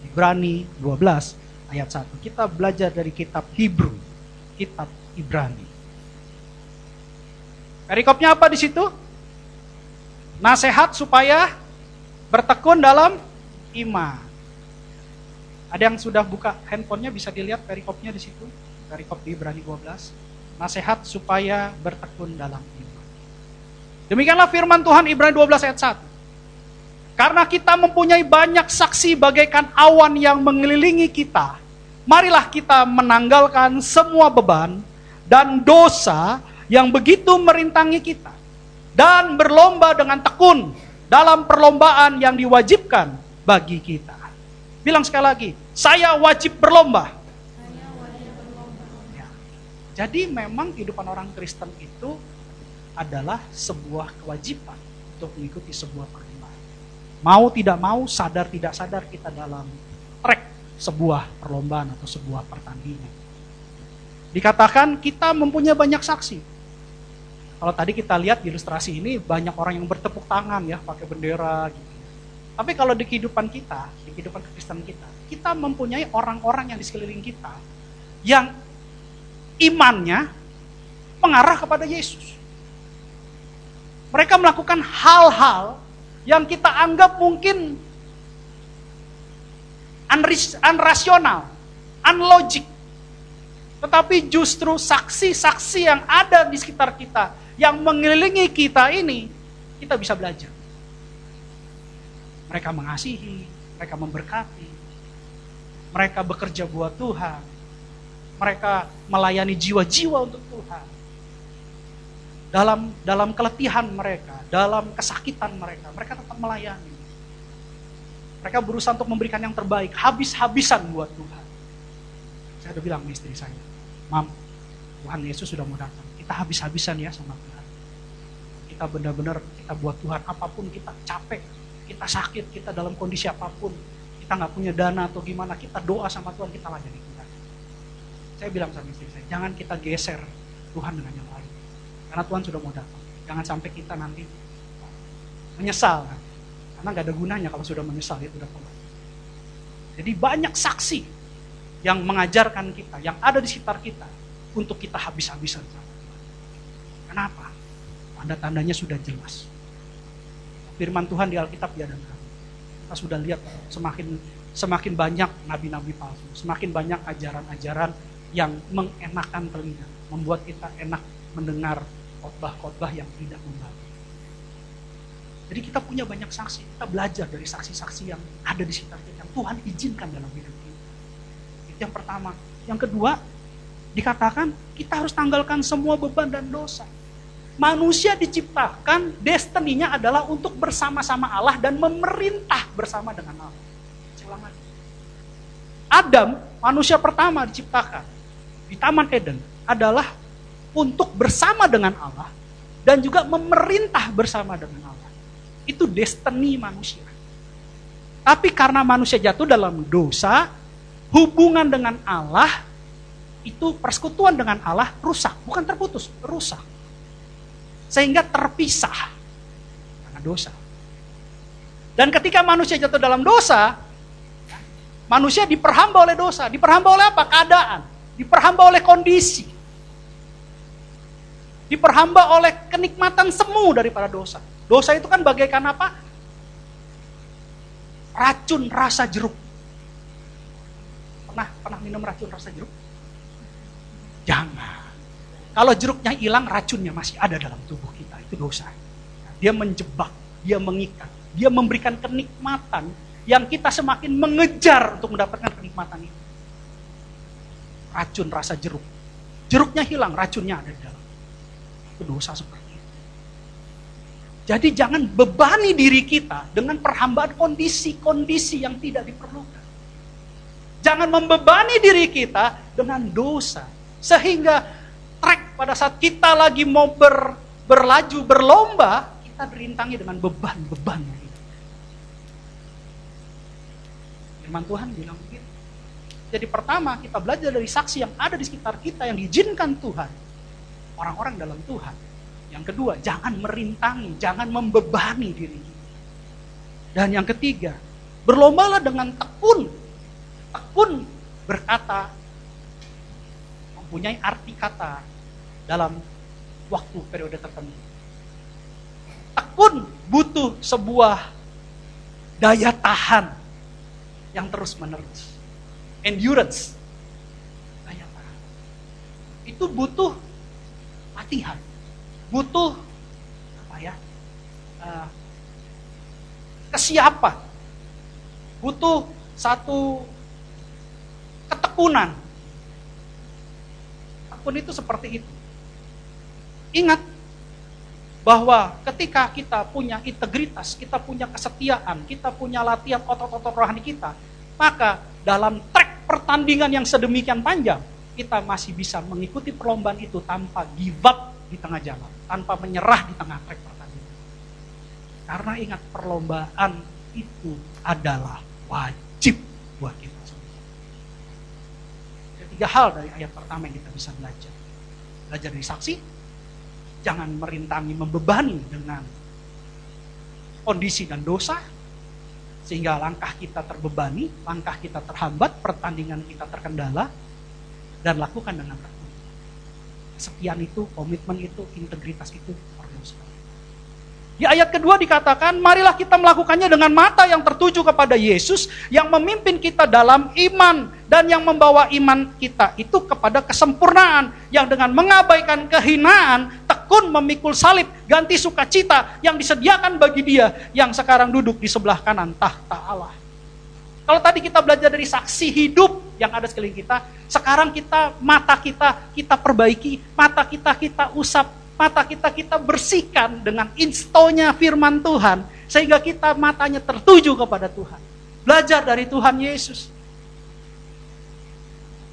Ibrani 12 ayat 1. Kita belajar dari kitab Hebrew, kitab Ibrani. Perikopnya apa di situ? Nasihat supaya bertekun dalam iman. Ada yang sudah buka handphonenya, bisa dilihat perikopnya di situ. Perikop di Ibrani 12. Nasihat supaya bertekun dalam iman. Demikianlah firman Tuhan Ibrani 12 ayat 1. Karena kita mempunyai banyak saksi bagaikan awan yang mengelilingi kita, marilah kita menanggalkan semua beban dan dosa yang begitu merintangi kita, dan berlomba dengan tekun dalam perlombaan yang diwajibkan bagi kita. Bilang sekali lagi, saya wajib berlomba. Ya. Jadi memang kehidupan orang Kristen itu adalah sebuah kewajiban untuk mengikuti sebuah perlombaan. Mau tidak mau, sadar tidak sadar kita dalam trek sebuah perlombaan atau sebuah pertandingan. Dikatakan kita mempunyai banyak saksi. Kalau tadi kita lihat di ilustrasi ini, banyak orang yang bertepuk tangan ya, pakai bendera gitu. Tapi kalau di kehidupan kita, di kehidupan Kristen kita mempunyai orang-orang yang di sekeliling kita yang imannya mengarah kepada Yesus. Mereka melakukan hal-hal yang kita anggap mungkin unrasional, unlogic. Tetapi justru saksi-saksi yang ada di sekitar kita, yang mengelilingi kita ini, kita bisa belajar. Mereka mengasihi, mereka memberkati, mereka bekerja buat Tuhan, mereka melayani jiwa-jiwa untuk Tuhan. Dalam keletihan mereka, dalam kesakitan mereka tetap melayani. Mereka berusaha untuk memberikan yang terbaik, habis-habisan buat Tuhan. Saya udah bilang sama istri saya, Mam, Tuhan Yesus sudah mau datang. Kita habis-habisan ya sama Tuhan. Kita benar-benar, kita buat Tuhan apapun, kita capek, kita sakit, kita dalam kondisi apapun, kita gak punya dana atau gimana, kita doa sama Tuhan, kita layani Tuhan. Saya bilang sama istri saya, jangan kita geser Tuhan dengan yang lain. Karena Tuhan sudah mau datang. Jangan sampai kita nanti menyesal. Karena gak ada gunanya kalau sudah menyesal, itu udah pelan. Jadi banyak saksi yang mengajarkan kita, yang ada di sekitar kita, untuk kita habis-habisan sama Tuhan. Kenapa? Tanda-tandanya sudah jelas. Firman Tuhan di Alkitab ya, dan kita sudah lihat semakin banyak nabi-nabi palsu, semakin banyak ajaran-ajaran yang mengenakan telinga, membuat kita enak mendengar khotbah-khotbah yang tidak membangun. Jadi kita punya banyak saksi, kita belajar dari saksi-saksi yang ada di sekitar kita, yang Tuhan izinkan dalam hidup kita. Itu yang pertama. Yang kedua, dikatakan kita harus tanggalkan semua beban dan dosa. Manusia diciptakan, destininya adalah untuk bersama-sama Allah dan memerintah bersama dengan Allah. Saya ulang lagi. Adam, manusia pertama diciptakan di Taman Eden, adalah untuk bersama dengan Allah dan juga memerintah bersama dengan Allah. Itu destiny manusia. Tapi karena manusia jatuh dalam dosa, hubungan dengan Allah, itu persekutuan dengan Allah rusak. Bukan terputus, rusak. Sehingga terpisah karena dosa. Dan ketika manusia jatuh dalam dosa, manusia diperhamba oleh dosa. Diperhamba oleh apa? Keadaan. Diperhamba oleh kondisi. Diperhamba oleh kenikmatan semu daripada dosa. Dosa itu kan bagaikan apa? Racun rasa jeruk. Pernah minum racun rasa jeruk? Jangan. Kalau jeruknya hilang, racunnya masih ada dalam tubuh kita. Itu dosa. Dia menjebak, dia mengikat, dia memberikan kenikmatan yang kita semakin mengejar untuk mendapatkan kenikmatan itu. Racun rasa jeruk. Jeruknya hilang, racunnya ada di dalam. Itu dosa seperti itu. Jadi jangan bebani diri kita dengan perhambaan kondisi-kondisi yang tidak diperlukan. Jangan membebani diri kita dengan dosa. Sehingga trek pada saat kita lagi mau berlaju, berlomba, kita dirintangi dengan beban-beban. Firman Tuhan bilang begitu. Jadi pertama kita belajar dari saksi yang ada di sekitar kita yang diizinkan Tuhan. Orang-orang dalam Tuhan. Yang kedua, jangan merintangi, jangan membebani diri kita. Dan yang ketiga, berlombalah dengan tekun. Tekun berkata mempunyai arti kata dalam waktu periode tertentu. Tekun butuh sebuah daya tahan yang terus menerus. Endurance. Daya tahan. Itu butuh latihan. Butuh kesiapan. Butuh satu ketekunan. Tekun itu seperti itu. Ingat bahwa ketika kita punya integritas, kita punya kesetiaan, kita punya latihan otot-otot rohani kita, maka dalam trek pertandingan yang sedemikian panjang, kita masih bisa mengikuti perlombaan itu tanpa give up di tengah jalan, tanpa menyerah di tengah trek pertandingan. Karena ingat, perlombaan itu adalah wajib buat kita semua. Ada 3 hal dari ayat pertama yang kita bisa belajar. Belajar dari saksi, jangan merintangi, membebani dengan kondisi dan dosa, sehingga langkah kita terbebani, langkah kita terhambat, pertandingan kita terkendala, dan lakukan dengan tekun. Kesepian itu, komitmen itu, integritas itu perlu sekali. Di ayat kedua dikatakan, marilah kita melakukannya dengan mata yang tertuju kepada Yesus, yang memimpin kita dalam iman, dan yang membawa iman kita itu kepada kesempurnaan, yang dengan mengabaikan kehinaan, tekun memikul salib, ganti sukacita yang disediakan bagi Dia yang sekarang duduk di sebelah kanan tahta Allah. Kalau tadi kita belajar dari saksi hidup yang ada sekeliling kita, sekarang mata kita perbaiki, mata kita usap, mata kita bersihkan dengan instonya firman Tuhan, sehingga kita matanya tertuju kepada Tuhan. Belajar dari Tuhan Yesus.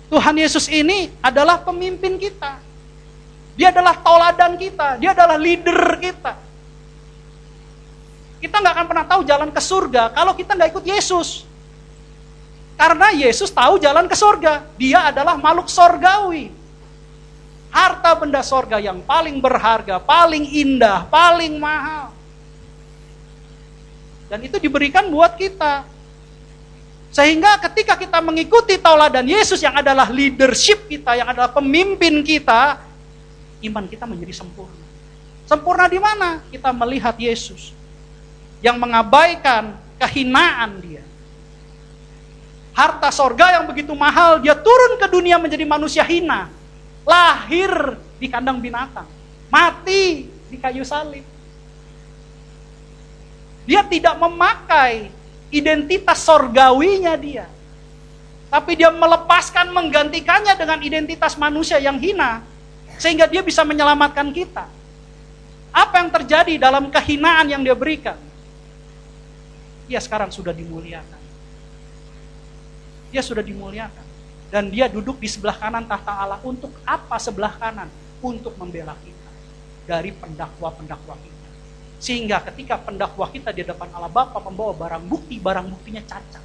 Tuhan Yesus ini adalah pemimpin kita. Dia adalah tauladan kita, dia adalah leader kita. Kita gak akan pernah tahu jalan ke surga kalau kita gak ikut Yesus. Karena Yesus tahu jalan ke surga. Dia adalah makhluk sorgawi. Harta benda sorga yang paling berharga, paling indah, paling mahal. Dan itu diberikan buat kita. Sehingga ketika kita mengikuti tauladan Yesus yang adalah leadership kita, yang adalah pemimpin kita, iman kita menjadi sempurna. Sempurna di mana? Kita melihat Yesus yang mengabaikan kehinaan Dia. Harta sorga yang begitu mahal, Dia turun ke dunia menjadi manusia hina. Lahir di kandang binatang, mati di kayu salib. Dia tidak memakai identitas sorgawinya Dia, tapi Dia melepaskan, menggantikannya dengan identitas manusia yang hina, sehingga Dia bisa menyelamatkan kita. Apa yang terjadi dalam kehinaan yang Dia berikan? Dia sekarang sudah dimuliakan. Dia sudah dimuliakan. Dan Dia duduk di sebelah kanan tahta Allah. Untuk apa sebelah kanan? Untuk membela kita dari pendakwa-pendakwa kita. Sehingga ketika pendakwa kita di depan Allah Bapa membawa barang buktinya cacat.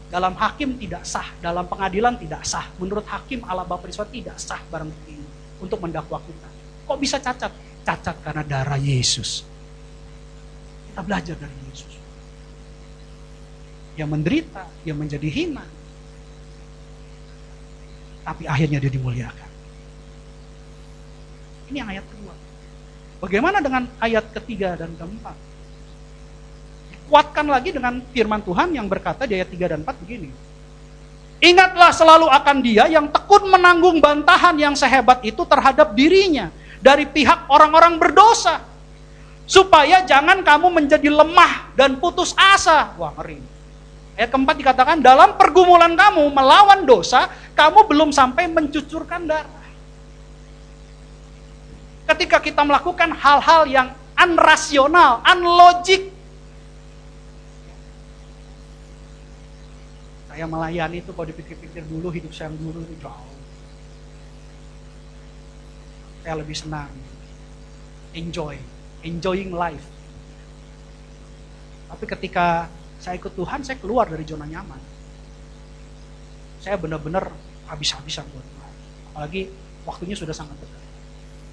Dalam hakim tidak sah, dalam pengadilan tidak sah. Menurut hakim Allah Bapa di surga tidak sah barang bukti ini untuk mendakwa kita. Kok bisa cacat? Cacat karena darah Yesus. Kita belajar dari Yesus. Dia menderita, Dia menjadi hina. Tapi akhirnya Dia dimuliakan. Ini yang ayat kedua. Bagaimana dengan ayat ketiga dan keempat? Kuatkan lagi dengan firman Tuhan yang berkata di ayat 3 dan 4 begini. Ingatlah selalu akan Dia yang tekun menanggung bantahan yang sehebat itu terhadap dirinya dari pihak orang-orang berdosa. Supaya jangan kamu menjadi lemah dan putus asa. Wah, ngeri. Ayat keempat dikatakan, dalam pergumulan kamu melawan dosa, kamu belum sampai mencucurkan darah. Ketika kita melakukan hal-hal yang unrasional, unlogik. Saya melayani itu kalau dipikir-pikir dulu, hidup saya yang dulu itu jauh. Saya lebih senang. Enjoying life. Tapi ketika saya ikut Tuhan, saya keluar dari zona nyaman. Saya benar-benar habis-habisan buat Tuhan. Apalagi waktunya sudah sangat dekat.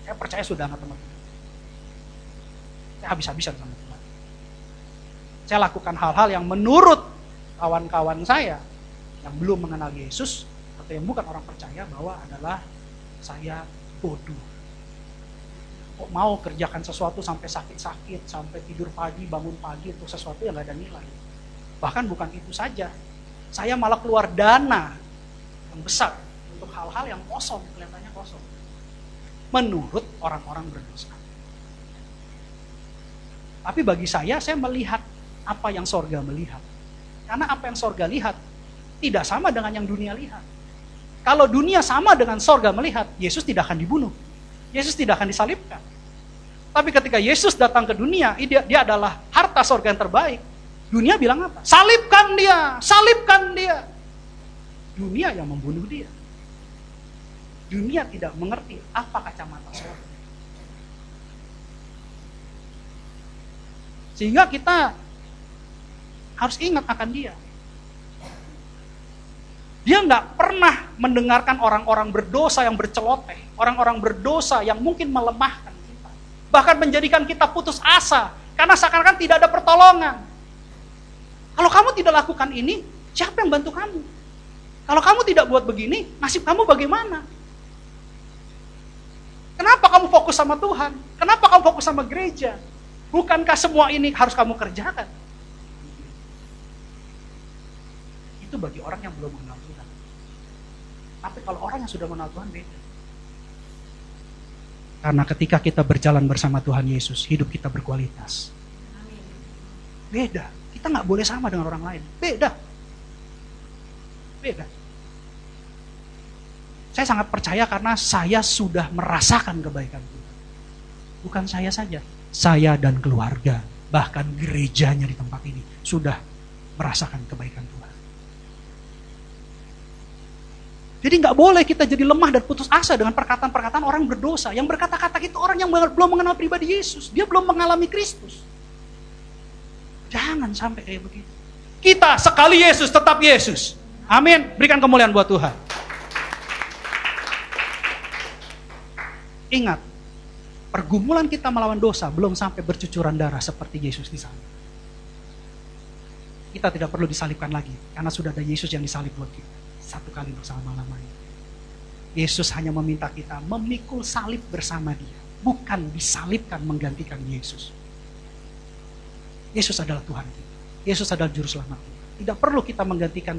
Saya percaya sudah anak teman-teman. Saya habis-habisan sama Tuhan. Saya lakukan hal-hal yang menurut kawan-kawan saya yang belum mengenal Yesus atau yang bukan orang percaya bahwa adalah saya bodoh. Kok mau kerjakan sesuatu sampai sakit-sakit, sampai tidur pagi, bangun pagi untuk sesuatu yang gak ada nilai. Bahkan bukan itu saja, saya malah keluar dana yang besar untuk hal-hal yang kosong, kelihatannya kosong. Menurut orang-orang berdosa. Tapi bagi saya melihat apa yang sorga melihat. Karena apa yang sorga lihat tidak sama dengan yang dunia lihat. Kalau dunia sama dengan sorga melihat, Yesus tidak akan dibunuh. Yesus tidak akan disalibkan. Tapi ketika Yesus datang ke dunia, dia adalah harta sorga yang terbaik. Dunia bilang apa? Salibkan dia, salibkan dia. Dunia yang membunuh dia. Dunia tidak mengerti apa kacamata sorga. Sehingga kita harus ingat akan dia. Dia nggak pernah mendengarkan orang-orang berdosa yang berceloteh, orang-orang berdosa yang mungkin melemahkan kita, bahkan menjadikan kita putus asa, karena seakan-akan tidak ada pertolongan. Kalau kamu tidak lakukan ini, siapa yang bantu kamu? Kalau kamu tidak buat begini, nasib kamu bagaimana? Kenapa kamu fokus sama Tuhan? Kenapa kamu fokus sama gereja? Bukankah semua ini harus kamu kerjakan? Itu bagi orang yang belum mengenal Tuhan. Tapi kalau orang yang sudah mengenal Tuhan beda. Karena ketika kita berjalan bersama Tuhan Yesus, hidup kita berkualitas. Beda. Kita nggak boleh sama dengan orang lain. Beda. Beda. Saya sangat percaya karena saya sudah merasakan kebaikan Tuhan. Bukan saya saja. Saya dan keluarga, bahkan gerejanya di tempat ini sudah merasakan kebaikan Tuhan. Jadi nggak boleh kita jadi lemah dan putus asa dengan perkataan-perkataan orang berdosa. Yang berkata-kata itu orang yang belum mengenal pribadi Yesus. Dia belum mengalami Kristus. Jangan sampai kayak begitu. Kita sekali Yesus, tetap Yesus. Amin. Berikan kemuliaan buat Tuhan. Ingat, pergumulan kita melawan dosa belum sampai bercucuran darah seperti Yesus disalib. Kita tidak perlu disalibkan lagi, karena sudah ada Yesus yang disalib buat kita. Satu kali bersama-lamanya. Yesus hanya meminta kita memikul salib bersama dia. Bukan disalibkan menggantikan Yesus. Yesus adalah Tuhan kita. Yesus adalah Juru Selamat kita. Tidak perlu kita menggantikan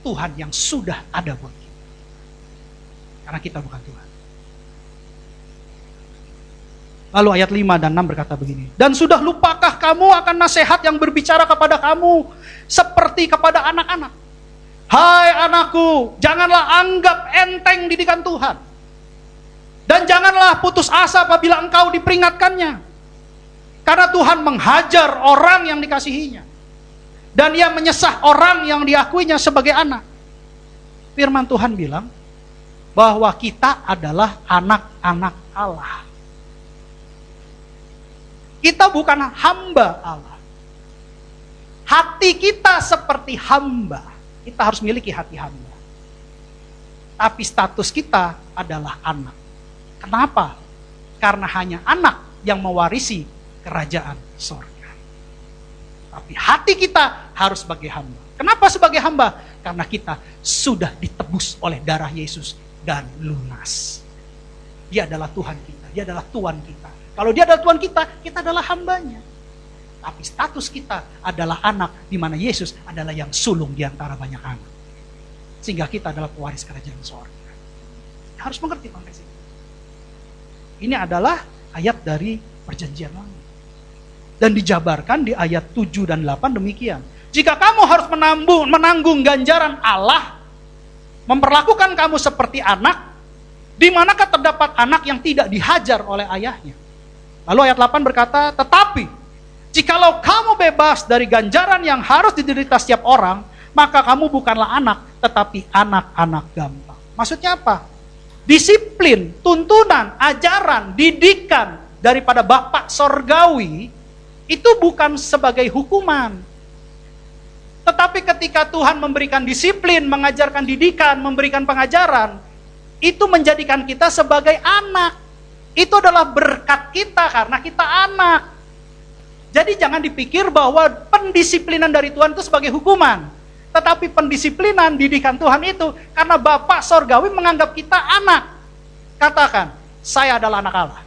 Tuhan yang sudah ada buat kita. Karena kita bukan Tuhan. Lalu ayat 5 dan 6 berkata begini. Dan sudah lupakah kamu akan nasihat yang berbicara kepada kamu seperti kepada anak-anak? Hai anakku, janganlah anggap enteng didikan Tuhan. Dan janganlah putus asa apabila engkau diperingatkannya. Karena Tuhan menghajar orang yang dikasihinya. Dan ia menyesah orang yang diakuinya sebagai anak. Firman Tuhan bilang bahwa kita adalah anak-anak Allah. Kita bukan hamba Allah. Hati kita seperti hamba. Kita harus miliki hati hamba. Tapi status kita adalah anak. Kenapa? Karena hanya anak yang mewarisi kerajaan sorga. Tapi hati kita harus sebagai hamba. Kenapa sebagai hamba? Karena kita sudah ditebus oleh darah Yesus dan lunas. Dia adalah Tuhan kita. Dia adalah Tuhan kita. Kalau dia adalah Tuhan kita, kita adalah hambanya. Tapi status kita adalah anak, di mana Yesus adalah yang sulung di antara banyak anak. Sehingga kita adalah pewaris kerajaan sorga. Harus mengerti konteks ini. Ini adalah ayat dari perjanjian lama. Dan dijabarkan di ayat 7 dan 8 demikian. Jika kamu harus menanggung ganjaran Allah, memperlakukan kamu seperti anak, di manakah terdapat anak yang tidak dihajar oleh ayahnya? Lalu ayat 8 berkata, tetapi jikalau kamu bebas dari ganjaran yang harus diderita setiap orang, maka kamu bukanlah anak, tetapi anak-anak gampang. Maksudnya apa? Disiplin, tuntunan, ajaran, didikan daripada Bapa Sorgawi, itu bukan sebagai hukuman. Tetapi ketika Tuhan memberikan disiplin, mengajarkan didikan, memberikan pengajaran, itu menjadikan kita sebagai anak. Itu adalah berkat kita karena kita anak. Jadi jangan dipikir bahwa pendisiplinan dari Tuhan itu sebagai hukuman. Tetapi pendisiplinan didikan Tuhan itu karena Bapa Sorgawi menganggap kita anak. Katakan, saya adalah anak Allah.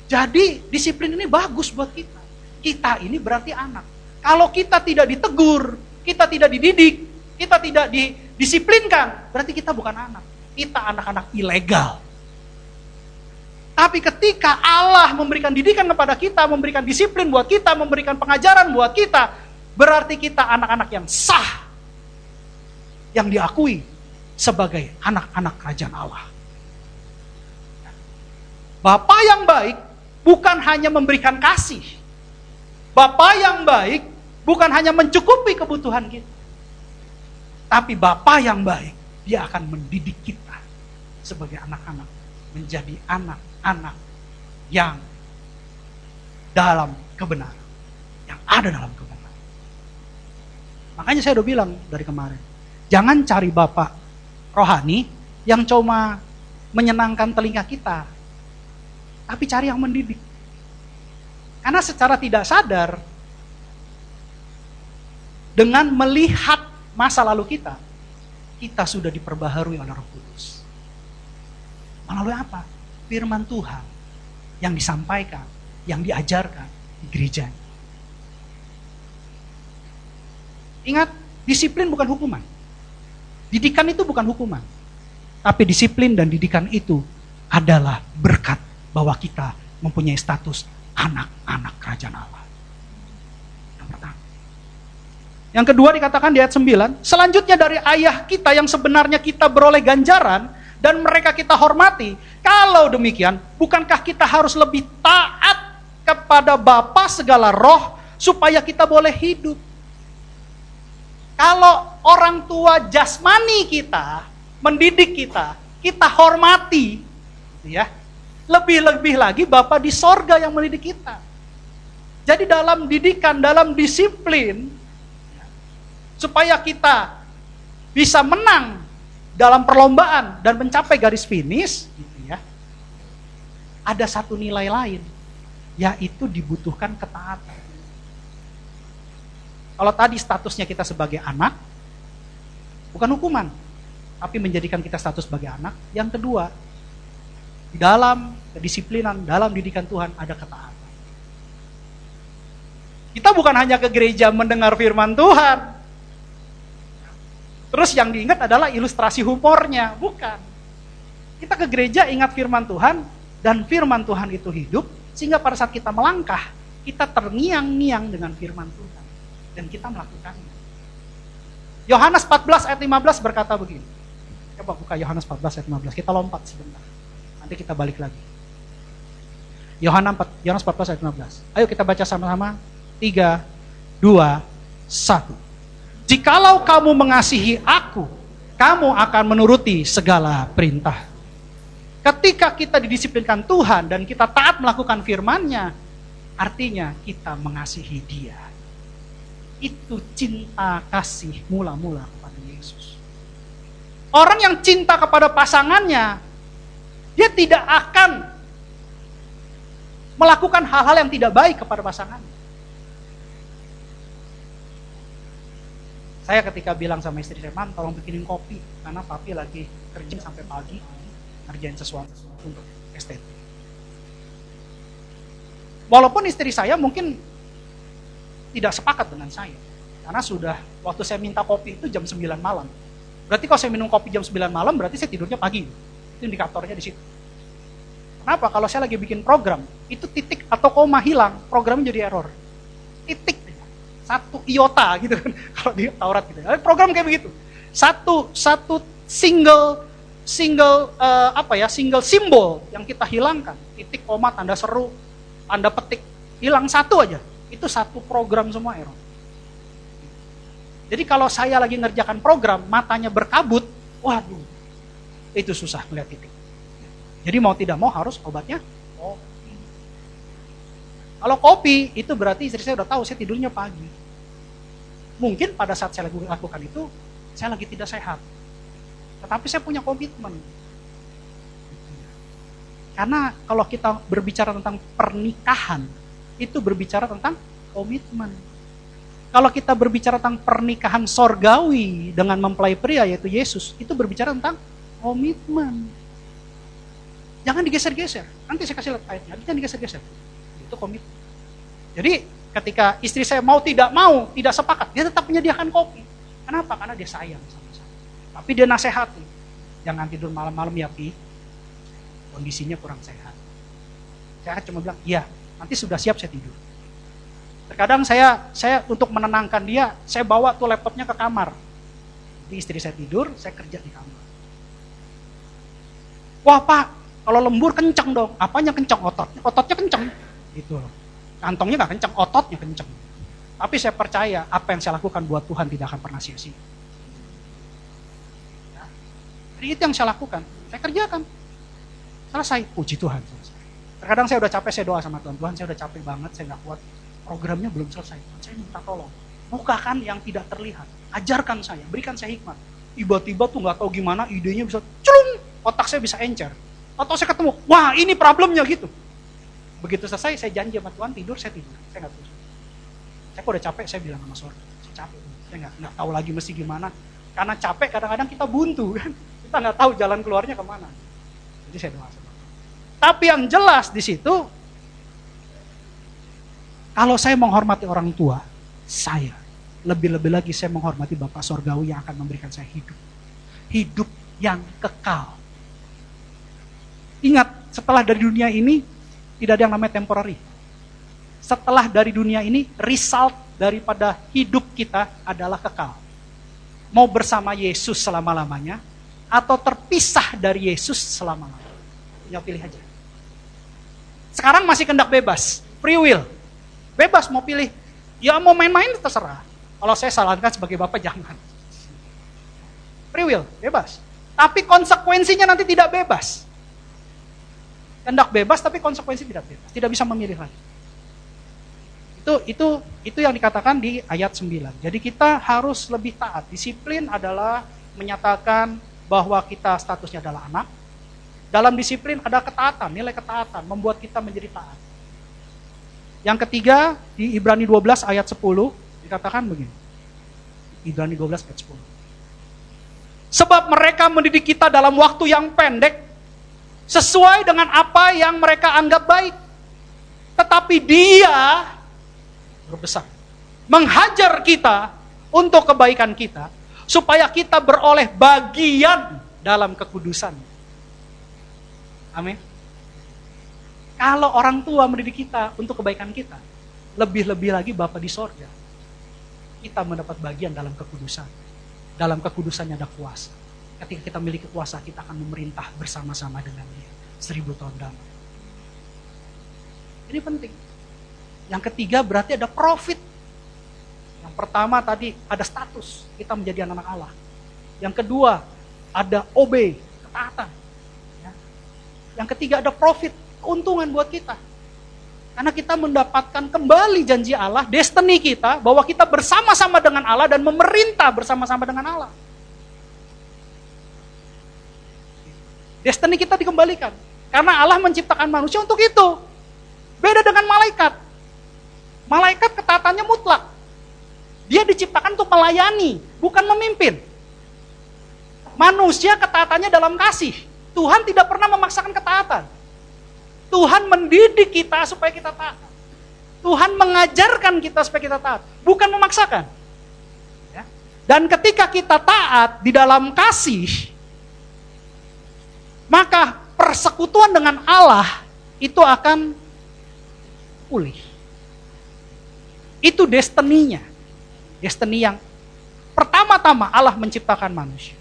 Jadi disiplin ini bagus buat kita. Kita ini berarti anak. Kalau kita tidak ditegur, kita tidak dididik, kita tidak didisiplinkan, berarti kita bukan anak. Kita anak-anak ilegal. Tapi ketika Allah memberikan didikan kepada kita, memberikan disiplin buat kita, memberikan pengajaran buat kita, berarti kita anak-anak yang sah, yang diakui sebagai anak-anak kerajaan Allah. Bapa yang baik bukan hanya memberikan kasih. Bapa yang baik bukan hanya mencukupi kebutuhan kita. Tapi Bapa yang baik, Dia akan mendidik kita sebagai anak-anak menjadi anak-anak yang dalam kebenaran, yang ada dalam kebenaran. Makanya saya udah bilang dari kemarin, jangan cari bapak rohani yang cuma menyenangkan telinga kita, tapi cari yang mendidik. Karena secara tidak sadar, dengan melihat masa lalu kita sudah diperbaharui oleh Roh Kudus. Melalui apa? Firman Tuhan yang disampaikan, yang diajarkan di gereja. Ingat, disiplin bukan hukuman. Didikan itu bukan hukuman. Tapi disiplin dan didikan itu adalah berkat bahwa kita mempunyai status anak-anak kerajaan Allah. Yang pertama. Yang kedua dikatakan di ayat 9, selanjutnya dari ayah kita yang sebenarnya kita beroleh ganjaran dan mereka kita hormati. Kalau demikian, bukankah kita harus lebih taat kepada Bapa segala roh supaya kita boleh hidup? Kalau orang tua jasmani kita mendidik kita, kita hormati, ya. Lebih-lebih lagi Bapa di sorga yang mendidik kita. Jadi dalam didikan, dalam disiplin, supaya kita bisa menang dalam perlombaan dan mencapai garis finish, gitu ya. Ada satu nilai lain, yaitu dibutuhkan ketaatan. Kalau tadi statusnya kita sebagai anak, bukan hukuman, tapi menjadikan kita status sebagai anak. Yang kedua, di dalam kedisiplinan, dalam didikan Tuhan ada ketaatan. Kita bukan hanya ke gereja mendengar firman Tuhan, terus yang diingat adalah ilustrasi humornya, bukan. Kita ke gereja ingat firman Tuhan, dan firman Tuhan itu hidup, sehingga pada saat kita melangkah, kita terngiang-ngiang dengan firman Tuhan. Dan kita melakukannya. Yohanes 14 ayat 15 berkata begini. Coba buka Yohanes 14 ayat 15, kita lompat sebentar. Nanti kita balik lagi. Yohanes 14 ayat 15. Ayo kita baca sama-sama. 3, 2, 1. Jikalau kamu mengasihi aku, kamu akan menuruti segala perintah. Ketika kita didisiplinkan Tuhan dan kita taat melakukan firman-Nya, artinya kita mengasihi Dia. Itu cinta kasih mula-mula kepada Yesus. Orang yang cinta kepada pasangannya, dia tidak akan melakukan hal-hal yang tidak baik kepada pasangannya. Saya ketika bilang sama istri saya, "Mam, tolong bikinin kopi, karena papi lagi kerja sampai pagi, ngerjain sesuatu untuk STT." Walaupun istri saya mungkin tidak sepakat dengan saya, karena sudah waktu saya minta kopi itu jam 9 malam. Berarti kalau saya minum kopi jam 9 malam, berarti saya tidurnya pagi. Itu indikatornya di situ. Kenapa? Kalau saya lagi bikin program, itu titik atau koma hilang, programnya jadi error. Titik, satu iota gitu kan, kalau di Taurat gitu. Program kayak begitu. Satu single simbol yang kita hilangkan, titik, koma, tanda seru, tanda petik, hilang satu aja. Itu satu program semua error. Jadi kalau saya lagi ngerjakan program, matanya berkabut, waduh, itu susah melihat titik. Jadi mau tidak mau harus obatnya kopi. Kalau kopi, itu berarti istri saya udah tahu saya tidurnya pagi. Mungkin pada saat saya lakukan itu, saya lagi tidak sehat. Tetapi saya punya komitmen. Karena kalau kita berbicara tentang pernikahan, itu berbicara tentang komitmen. Kalau kita berbicara tentang pernikahan sorgawi dengan mempelai pria yaitu Yesus, itu berbicara tentang komitmen. Jangan digeser-geser. Nanti saya kasih lihat ayatnya, jangan digeser-geser. Itu komitmen. Jadi ketika istri saya mau, tidak sepakat, dia tetap menyediakan kopi. Kenapa? Karena dia sayang sama saya. Tapi dia nasihati, jangan tidur malam-malam ya Pi, kondisinya kurang sehat. Saya cuma bilang, iya, nanti sudah siap saya tidur. Terkadang saya untuk menenangkan dia, saya bawa tuh laptopnya ke kamar. Jadi istri saya tidur, saya kerja di kamar. Wah Pak, kalau lembur kenceng dong. Apanya kenceng? Ototnya kenceng. Gitu loh. Kantongnya gak kenceng, ototnya kenceng. Tapi saya percaya apa yang saya lakukan buat Tuhan tidak akan pernah sia-sia. Ya. Jadi itu yang saya lakukan. Saya kerjakan. Selesai. Puji Tuhan. Selesai. Terkadang saya udah capek, saya doa sama Tuhan. Tuhan saya udah capek banget, saya gak kuat. Programnya belum selesai. Tuhan, saya minta tolong. Bukakan yang tidak terlihat. Ajarkan saya, berikan saya hikmat. Tiba-tiba tuh gak tahu gimana idenya bisa celung. Otak saya bisa encer. Atau saya ketemu, wah ini problemnya gitu. Begitu selesai, saya janji sama Tuhan, tidur, saya tidur. Saya gak terus. Saya kok udah capek, saya bilang sama sorga, saya capek. Saya gak tahu lagi mesti gimana. Karena capek, kadang-kadang kita buntu kan. Kita gak tahu jalan keluarnya kemana. Jadi saya doa sama Tuhan. Tapi yang jelas di situ, kalau saya menghormati orang tua, saya lebih-lebih lagi saya menghormati Bapak Sorgawi yang akan memberikan saya hidup. Hidup yang kekal. Ingat, setelah dari dunia ini, tidak ada yang namanya temporary. Setelah dari dunia ini, result daripada hidup kita adalah kekal. Mau bersama Yesus selama-lamanya, atau terpisah dari Yesus selama-lamanya. Tinggal pilih aja. Sekarang masih kehendak bebas, free will. Bebas mau pilih, ya mau main-main terserah. Kalau saya sarankan sebagai bapak jangan. Free will, bebas. Tapi konsekuensinya nanti tidak bebas. Kehendak bebas tapi konsekuensi tidak bebas. Tidak bisa memilih lagi. Itu yang dikatakan di ayat 9. Jadi kita harus lebih taat. Disiplin adalah menyatakan bahwa kita statusnya adalah anak. Dalam disiplin ada ketaatan, nilai ketaatan membuat kita menjadi taat. Yang ketiga di Ibrani 12 ayat 10 dikatakan begini. Ibrani 12 ayat 10. Sebab mereka mendidik kita dalam waktu yang pendek sesuai dengan apa yang mereka anggap baik. Tetapi dia berbesar. Menghajar kita untuk kebaikan kita. Supaya kita beroleh bagian dalam kekudusan. Amin. Kalau orang tua mendidik kita untuk kebaikan kita. Lebih-lebih lagi Bapa di sorga. Kita mendapat bagian dalam kekudusan. Dalam kekudusannya ada kuasa. Ketika kita memiliki kuasa, kita akan memerintah bersama-sama dengan Dia 1000 tahun damai. Ini penting. Yang ketiga berarti ada profit. Yang pertama tadi ada status, kita menjadi anak Allah. Yang kedua ada obey, ketaatan. Ya. Yang ketiga ada profit, keuntungan buat kita. Karena kita mendapatkan kembali janji Allah, destiny kita, bahwa kita bersama-sama dengan Allah dan memerintah bersama-sama dengan Allah. Destiny kita dikembalikan. Karena Allah menciptakan manusia untuk itu. Beda dengan malaikat. Malaikat ketaatannya mutlak. Dia diciptakan untuk melayani, bukan memimpin. Manusia ketaatannya dalam kasih. Tuhan tidak pernah memaksakan ketaatan. Tuhan mendidik kita supaya kita taat. Tuhan mengajarkan kita supaya kita taat, bukan memaksakan. Ya. Dan ketika kita taat di dalam kasih, maka persekutuan dengan Allah itu akan pulih. Itu destiny-nya. Destiny yang pertama-tama Allah menciptakan manusia.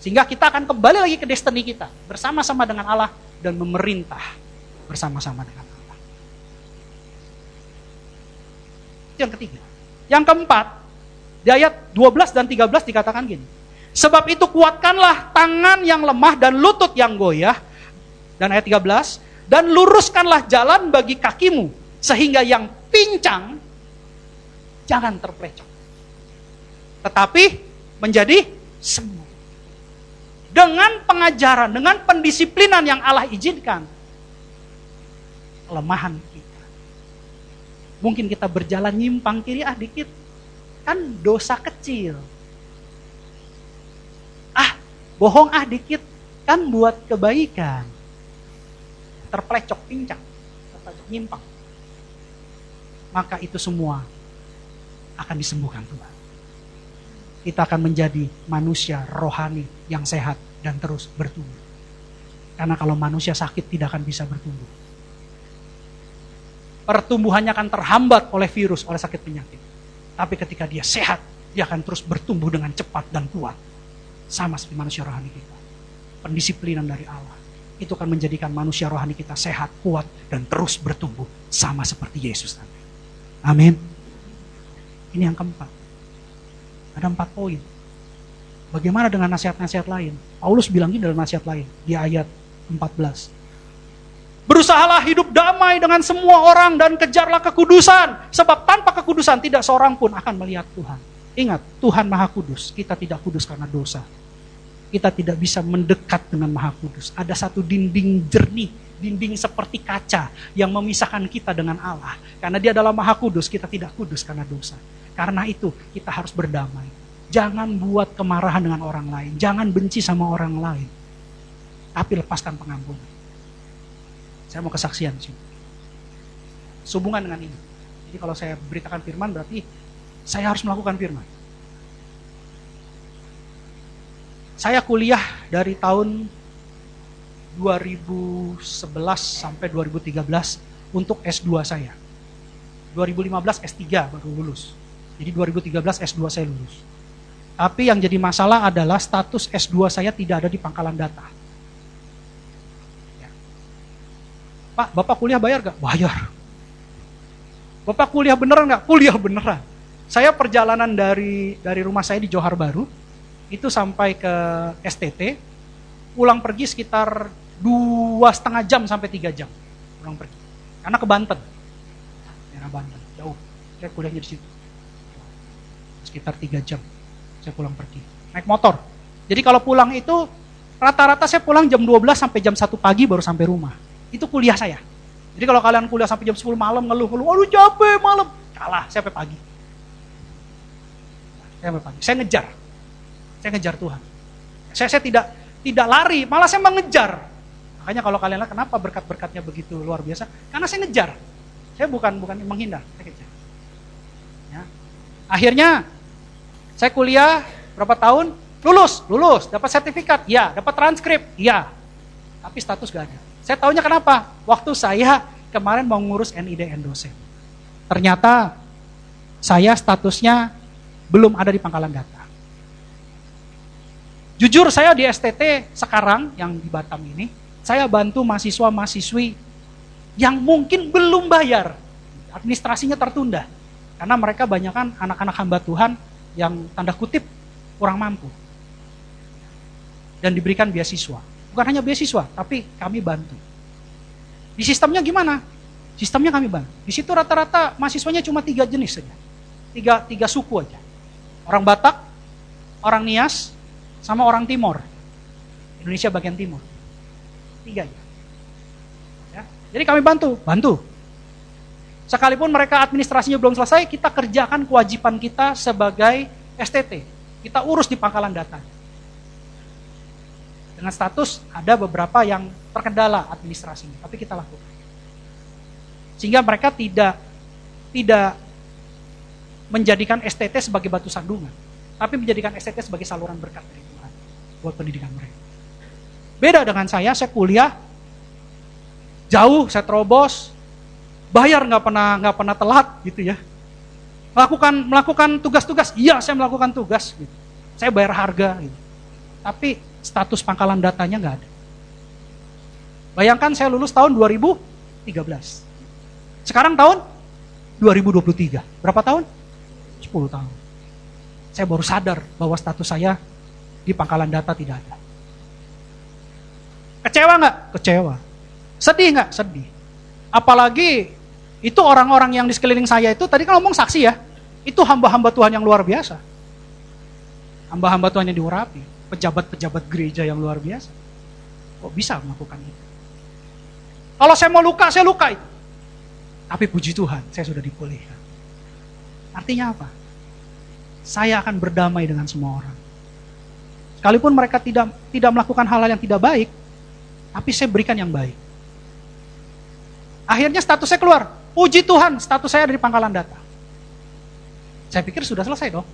Sehingga kita akan kembali lagi ke destiny kita. Bersama-sama dengan Allah dan memerintah bersama-sama dengan Allah. Itu yang ketiga. Yang keempat, di ayat 12 dan 13 dikatakan gini. Sebab itu kuatkanlah tangan yang lemah dan lutut yang goyah. Dan ayat 13. Dan luruskanlah jalan bagi kakimu. Sehingga yang pincang jangan terplecok. Tetapi menjadi sembuh. dengan pengajaran, dengan pendisiplinan yang Allah izinkan, kelemahan kita. Mungkin kita berjalan nyimpang kiri dikit, kan dosa kecil. Bohong dikit, kan buat kebaikan. Terplecok pincang, terplecok nyimpang. Maka itu semua akan disembuhkan Tuhan. Kita akan menjadi manusia rohani yang sehat dan terus bertumbuh. Karena kalau manusia sakit tidak akan bisa bertumbuh. Pertumbuhannya akan terhambat oleh virus, oleh sakit penyakit. Tapi ketika dia sehat, dia akan terus bertumbuh dengan cepat dan kuat. Sama seperti manusia rohani kita. Pendisiplinan dari Allah. Itu akan menjadikan manusia rohani kita sehat, kuat, dan terus bertumbuh. Sama seperti Yesus nanti. Amin. Ini yang keempat. Ada 4 poin. Bagaimana dengan nasihat-nasihat lain? Paulus bilang ini dalam nasihat lain. Di ayat 14. Berusahalah hidup damai dengan semua orang dan kejarlah kekudusan. Sebab tanpa kekudusan tidak seorang pun akan melihat Tuhan. Ingat, Tuhan Maha Kudus. Kita tidak kudus karena dosa. Kita tidak bisa mendekat dengan Maha Kudus. Ada satu dinding jernih, dinding seperti kaca yang memisahkan kita dengan Allah. Karena Dia adalah Maha Kudus, kita tidak kudus karena dosa. Karena itu kita harus berdamai. Jangan buat kemarahan dengan orang lain. Jangan benci sama orang lain. Tapi lepaskan pengampunan. Saya mau kesaksian sih. Sehubungan dengan ini. Jadi kalau saya beritakan firman berarti saya harus melakukan firman. Saya kuliah dari tahun 2011 sampai 2013 untuk S2 saya. 2015 S3 baru lulus. Jadi 2013 S2 saya lulus. Tapi yang jadi masalah adalah status S2 saya tidak ada di pangkalan data. Ya. Pak, Bapak kuliah bayar gak? Bayar. Bapak kuliah beneran gak? Kuliah beneran. Saya perjalanan dari rumah saya di Johar Baru, itu sampai ke STT, pulang pergi sekitar 2,5 jam sampai 3 jam. Pulang pergi. Karena ke Banten. Daerah Banten, jauh. Saya kuliahnya di situ. Sekitar 3 jam. Saya pulang pergi. Naik motor. Jadi kalau pulang itu, rata-rata saya pulang jam 12 sampai jam 1 pagi baru sampai rumah. Itu kuliah saya. Jadi kalau kalian kuliah sampai jam 10 malam, ngeluh-ngeluh, aduh capek malam. Kalah, saya sampai pagi. Saya ngejar Tuhan. Saya tidak lari, malah saya mengejar. Makanya kalau kalian lihat kenapa berkat-berkatnya begitu luar biasa, karena saya ngejar. Saya bukan menghindar, saya kejar. Ya. Akhirnya saya kuliah berapa tahun, lulus, dapat sertifikat, ya, dapat transkrip, ya. Tapi status gak ada. Saya taunya kenapa? Waktu saya kemarin mau ngurus NIDN dosen. Ternyata saya statusnya belum ada di pangkalan data. Jujur saya di STT sekarang yang di Batam ini, saya bantu mahasiswa-mahasiswi yang mungkin belum bayar. Administrasinya tertunda. Karena mereka banyakan anak-anak hamba Tuhan yang tanda kutip kurang mampu. Dan diberikan beasiswa. Bukan hanya beasiswa, tapi kami bantu. Di sistemnya gimana? Sistemnya kami bantu. Di situ rata-rata mahasiswanya cuma 3 jenis saja. 3 suku aja. Orang Batak, orang Nias, sama orang Timor. Indonesia bagian timur. 3 aja. Ya. Jadi kami bantu. Sekalipun mereka administrasinya belum selesai, kita kerjakan kewajiban kita sebagai STT. Kita urus di pangkalan data. Dengan status ada beberapa yang terkendala administrasinya, tapi kita lakukan. Sehingga mereka tidak menjadikan STT sebagai batu sandungan, tapi menjadikan STT sebagai saluran berkat dari Tuhan buat pendidikan mereka. Beda dengan saya kuliah jauh, saya terobos, bayar nggak pernah telat gitu ya. Melakukan tugas-tugas, iya saya melakukan tugas gitu. Saya bayar harga gitu. Tapi status pangkalan datanya nggak ada. Bayangkan saya lulus tahun 2013. Sekarang tahun 2023. Berapa tahun? 10 tahun. Saya baru sadar bahwa status saya di pangkalan data tidak ada. Kecewa nggak? Kecewa. Sedih nggak? Sedih. Apalagi itu orang-orang yang di sekeliling saya itu, tadi kan ngomong saksi ya, itu hamba-hamba Tuhan yang luar biasa. Hamba-hamba Tuhan yang diurapi. pejabat-pejabat gereja yang luar biasa. Kok bisa melakukan itu? Kalau saya mau luka, saya luka itu. Tapi puji Tuhan, saya sudah dipulihkan. Artinya apa? Saya akan berdamai dengan semua orang. Sekalipun mereka tidak melakukan hal-hal yang tidak baik, tapi saya berikan yang baik. Akhirnya status saya keluar. Puji Tuhan, status saya dari pangkalan data. Saya pikir sudah selesai dong.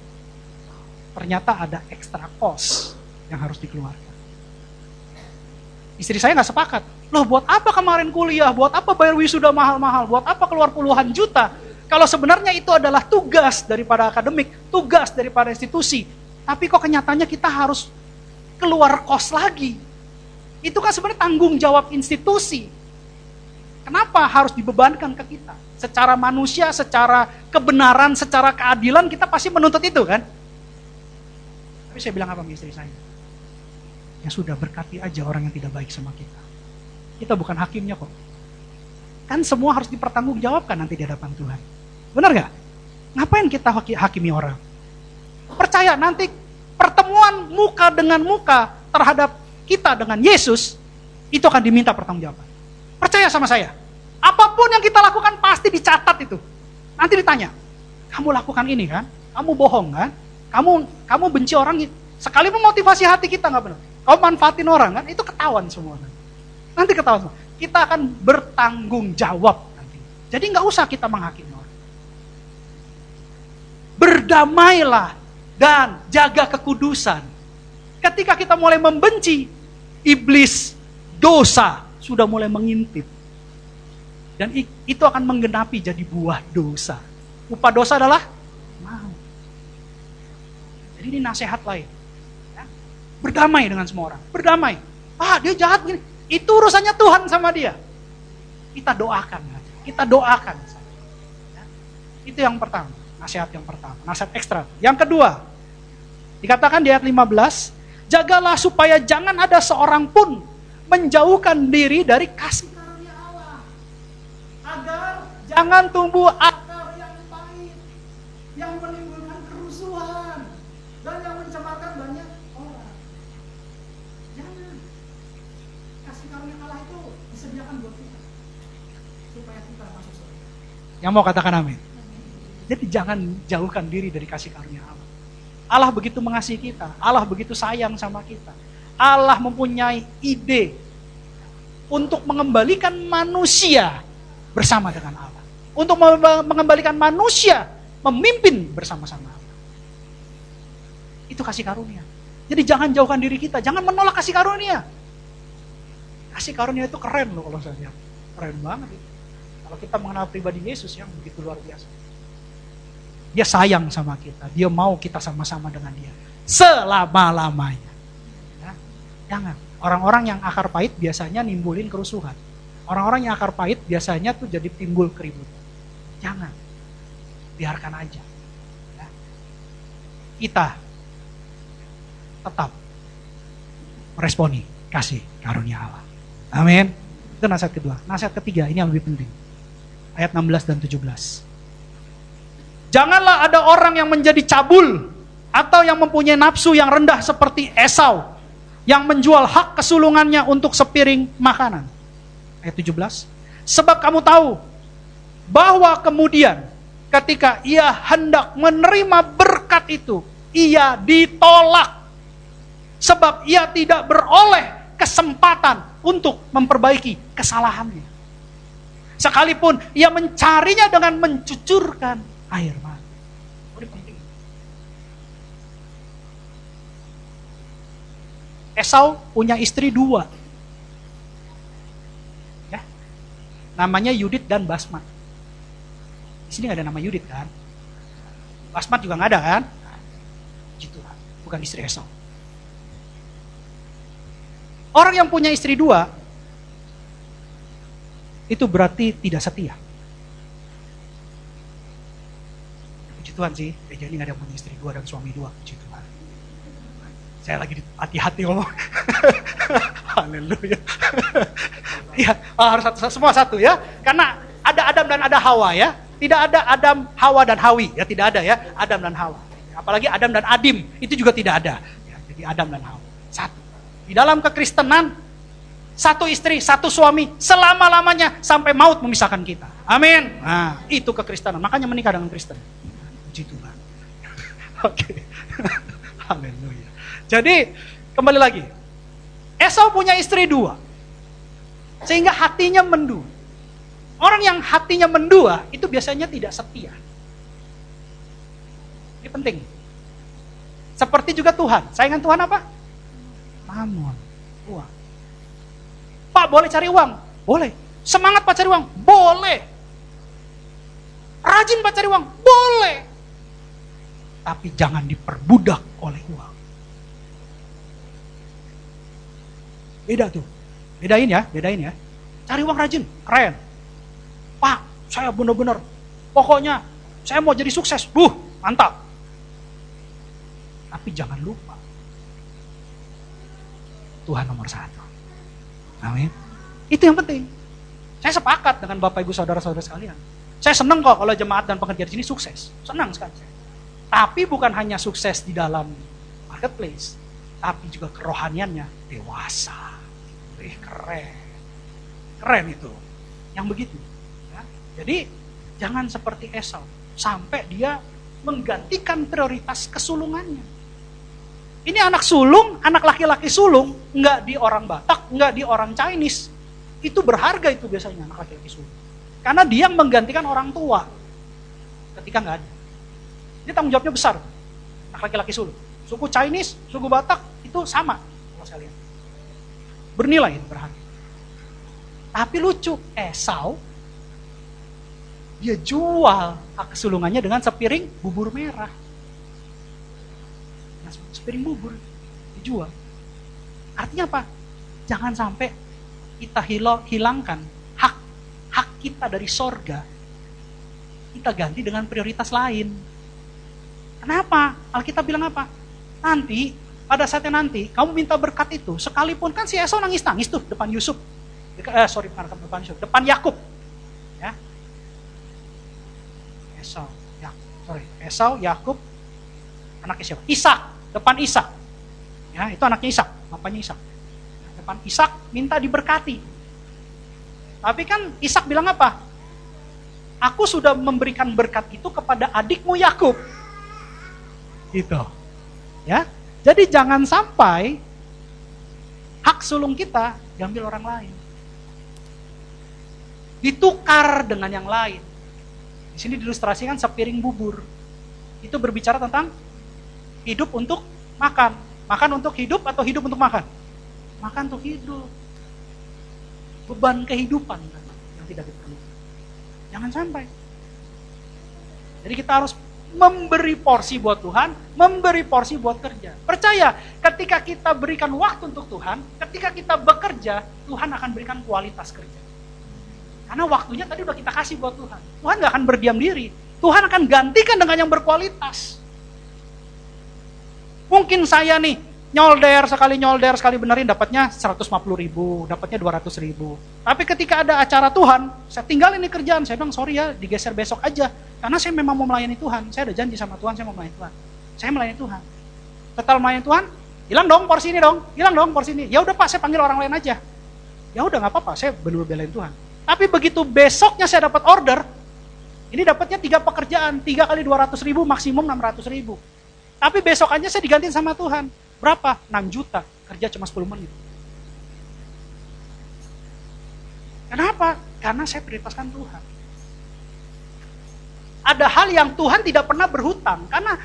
Ternyata ada extra cost yang harus dikeluarkan. Istri saya nggak sepakat. Loh, buat apa kemarin kuliah? Buat apa bayar wisuda mahal-mahal? Buat apa keluar puluhan juta? Kalau sebenarnya itu adalah tugas daripada akademik, tugas daripada institusi. Tapi kok kenyataannya kita harus keluar kos lagi. Itu kan sebenarnya tanggung jawab institusi. Kenapa harus dibebankan ke kita? Secara manusia, secara kebenaran, secara keadilan, kita pasti menuntut itu kan? Tapi saya bilang apa sama istri saya? Ya sudah, berkati aja orang yang tidak baik sama kita. Kita bukan hakimnya kok. Kan semua harus dipertanggungjawabkan nanti di hadapan Tuhan. Benar gak? Ngapain kita hakimi orang? Percaya nanti pertemuan muka dengan muka terhadap kita dengan Yesus, itu akan diminta pertanggungjawaban. Percaya sama saya. Apapun yang kita lakukan pasti dicatat itu. Nanti ditanya, kamu lakukan ini kan? Kamu bohong kan? Kamu benci orang, sekalipun motivasi hati kita nggak benar. Kamu manfaatin orang kan? Itu ketahuan semua. Nanti ketahuan semua. Kita akan bertanggung jawab nanti. Jadi nggak usah kita menghakimi orang. Berdamailah dan jaga kekudusan. Ketika kita mulai membenci, iblis, dosa sudah mulai mengintip. Dan itu akan menggenapi jadi buah dosa. Upah dosa adalah maut. Jadi ini nasihat lain. Ya. Berdamai dengan semua orang. Berdamai. Dia jahat begini. Itu urusannya Tuhan sama dia. Kita doakan. Kita doakan. Ya. Itu yang pertama. Nasihat yang pertama. Nasihat ekstra. Yang kedua. Dikatakan di ayat 15. Jagalah supaya jangan ada seorang pun menjauhkan diri dari kasih karunia Allah. Agar jangan tumbuh akar yang pahit, yang menimbulkan kerusuhan, dan yang mencemarkan banyak orang. Jangan. Kasih karunia Allah itu disediakan buat kita, supaya kita masuk surga. Yang mau katakan amin? Jadi jangan jauhkan diri dari kasih karunia Allah. Allah begitu mengasihi kita, Allah begitu sayang sama kita. Allah mempunyai ide untuk mengembalikan manusia bersama dengan Allah. Untuk mengembalikan manusia memimpin bersama-sama Allah. Itu kasih karunia. Jadi jangan jauhkan diri kita, jangan menolak kasih karunia. Kasih karunia itu keren loh kalau saya lihat. Keren banget itu. Kalau kita mengenal pribadi Yesus yang begitu luar biasa. Dia sayang sama kita, dia mau kita sama-sama dengan dia selama-lamanya. Ya, jangan. Orang-orang yang akar pahit biasanya nimbulin kerusuhan. Orang-orang yang akar pahit biasanya tuh jadi timbul keributan. Jangan. Biarkan aja. Ya. Kita tetap meresponi kasih karunia Allah. Amin. Itu nasihat kedua. Nasihat ketiga, ini yang lebih penting. Ayat 16 dan 17. Janganlah ada orang yang menjadi cabul atau yang mempunyai nafsu yang rendah seperti Esau yang menjual hak kesulungannya untuk sepiring makanan. Ayat 17. Sebab kamu tahu bahwa kemudian ketika ia hendak menerima berkat itu, ia ditolak. Sebab ia tidak beroleh kesempatan untuk memperbaiki kesalahannya. Sekalipun ia mencarinya dengan mencucurkan air mata. Ini penting. Esau punya istri 2. Ya. Namanya Yudit dan Basmat. Di sini gak ada nama Yudit kan? Basmat juga gak ada kan? Gitu. Bukan istri Esau. Orang yang punya istri 2 itu berarti tidak setia. Puji Tuhan sih, gereja ini gak ada yang punya istri 2 dan suami 2. Puji Tuhan. Saya lagi hati-hati ngomong. Haleluya. Iya, harus semua satu ya. Karena ada Adam dan ada Hawa ya. Tidak ada Adam, Hawa dan Hawi ya, tidak ada ya. Adam dan Hawa. Apalagi Adam dan Adim itu juga tidak ada. Ya, jadi Adam dan Hawa. Satu. Di dalam kekristenan, satu istri, satu suami, selama-lamanya sampai maut memisahkan kita. Amin. Nah, itu kekristenan. Makanya menikah dengan Kristen. Puji Tuhan. Oke. Haleluya. Jadi, kembali lagi. Esau punya istri 2. Sehingga hatinya mendua. Orang yang hatinya mendua, itu biasanya tidak setia. Ini penting. Seperti juga Tuhan. Saingan Tuhan apa? Mamon. Uang. Pak, boleh cari uang? Boleh. Semangat Pak cari uang? Boleh. Rajin Pak cari uang? Boleh. Tapi jangan diperbudak oleh uang. Beda tuh. Bedain ya. Cari uang rajin, keren. Pak, saya benar-benar, pokoknya saya mau jadi sukses. Mantap. Tapi jangan lupa, Tuhan nomor 1. Amin. Itu yang penting. Saya sepakat dengan Bapak Ibu Saudara-saudara sekalian. Saya senang kok kalau jemaat dan pekerja di sini sukses. Senang sekali saya. Tapi bukan hanya sukses di dalam marketplace, tapi juga kerohaniannya dewasa. Keren. Keren itu. Yang begitu. Ya. Jadi jangan seperti Esau. Sampai dia menggantikan prioritas kesulungannya. Ini anak sulung, anak laki-laki sulung, enggak di orang Batak, enggak di orang Chinese. Itu berharga itu biasanya anak laki-laki sulung. Karena dia menggantikan orang tua ketika enggak ada. Ini tanggung jawabnya besar. Anak laki-laki sulung. Suku Chinese, suku Batak, itu sama. Kalau saya lihat. Bernilai, berharga. Tapi lucu, Esau, dia jual hak kesulungannya dengan sepiring bubur merah. Sepiring bubur dijual. Artinya apa? Jangan sampai kita hilangkan hak kita dari sorga. Kita ganti dengan prioritas lain. Kenapa? Alkitab bilang apa? Nanti, pada saatnya nanti, kamu minta berkat itu, sekalipun kan si Esau nangis-nangis tuh depan Yusuf. Depan Yakub. Ya. Esau, Yakub, anaknya siapa? Ishak, depan Ishak. Ya, itu anaknya Ishak, bapaknya Ishak. Depan Ishak minta diberkati. Tapi kan Ishak bilang apa? Aku sudah memberikan berkat itu kepada adikmu Yakub. Gitu. Ya. Jadi jangan sampai hak sulung kita diambil orang lain. Ditukar dengan yang lain. Di sini diilustrasikan sepiring bubur. Itu berbicara tentang hidup untuk makan. Makan untuk hidup atau hidup untuk makan? Makan untuk hidup. Beban kehidupan yang tidak diperlukan. Jangan sampai. Jadi kita harus memberi porsi buat Tuhan, memberi porsi buat kerja. Percaya, ketika kita berikan waktu untuk Tuhan, ketika kita bekerja, Tuhan akan berikan kualitas kerja. Karena waktunya tadi udah kita kasih buat Tuhan. Tuhan gak akan berdiam diri. Tuhan akan gantikan dengan yang berkualitas. Mungkin saya nih, nyolder sekali benerin dapatnya 150.000, dapatnya 200.000. Tapi ketika ada acara Tuhan, saya tinggalin ini kerjaan. Saya bilang, sorry ya, digeser besok aja. Karena saya memang mau melayani Tuhan. Saya ada janji sama Tuhan, saya mau melayani Tuhan. Saya melayani Tuhan. Setelah melayani Tuhan, hilang dong porsi ini. Ya udah Pak, saya panggil orang lain aja. Ya udah nggak apa-apa, saya benar-benar belain Tuhan. Tapi begitu besoknya saya dapat order, ini dapatnya 3 pekerjaan, 3 kali 200.000, maksimum 600.000. Tapi besokannya saya digantiin sama Tuhan. Berapa? 6 juta, kerja cuma 10 menit. Kenapa? Karena saya prioritaskan Tuhan. Ada hal yang Tuhan tidak pernah berhutang, karena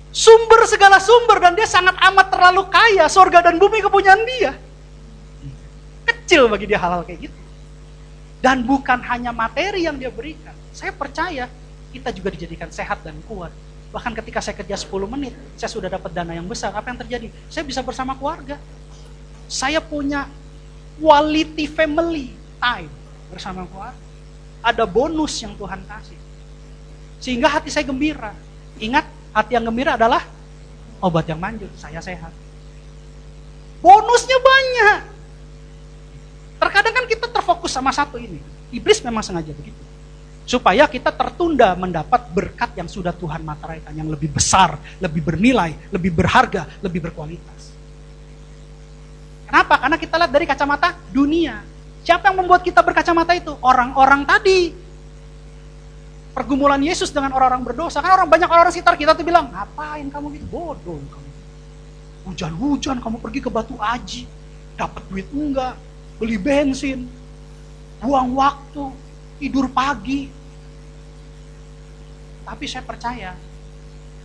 sumber segala sumber, dan dia sangat amat terlalu kaya, sorga dan bumi kepunyaan dia. Kecil bagi dia hal-hal kayak gitu. Dan bukan hanya materi yang dia berikan. Saya percaya kita juga dijadikan sehat dan kuat. Bahkan ketika saya kerja 10 menit, saya sudah dapat dana yang besar. Apa yang terjadi? Saya bisa bersama keluarga. Saya punya quality family time bersama keluarga. Ada bonus yang Tuhan kasih. Sehingga hati saya gembira. Ingat, hati yang gembira adalah obat yang manjur. Saya sehat. Bonusnya banyak. Terkadang kan kita terfokus sama satu ini. Iblis memang sengaja begitu. Supaya kita tertunda mendapat berkat yang sudah Tuhan materaikan. Yang lebih besar, lebih bernilai, lebih berharga, lebih berkualitas. Kenapa? Karena kita lihat dari kacamata dunia. Siapa yang membuat kita berkacamata itu? Orang-orang tadi. Pergumulan Yesus dengan orang-orang berdosa. Kan banyak orang sekitar kita tuh bilang, ngapain kamu gitu? Bodoh kamu. Hujan-hujan kamu pergi ke Batu Aji. Dapat duit enggak. Beli bensin. Buang waktu. Tidur pagi. Tapi saya percaya,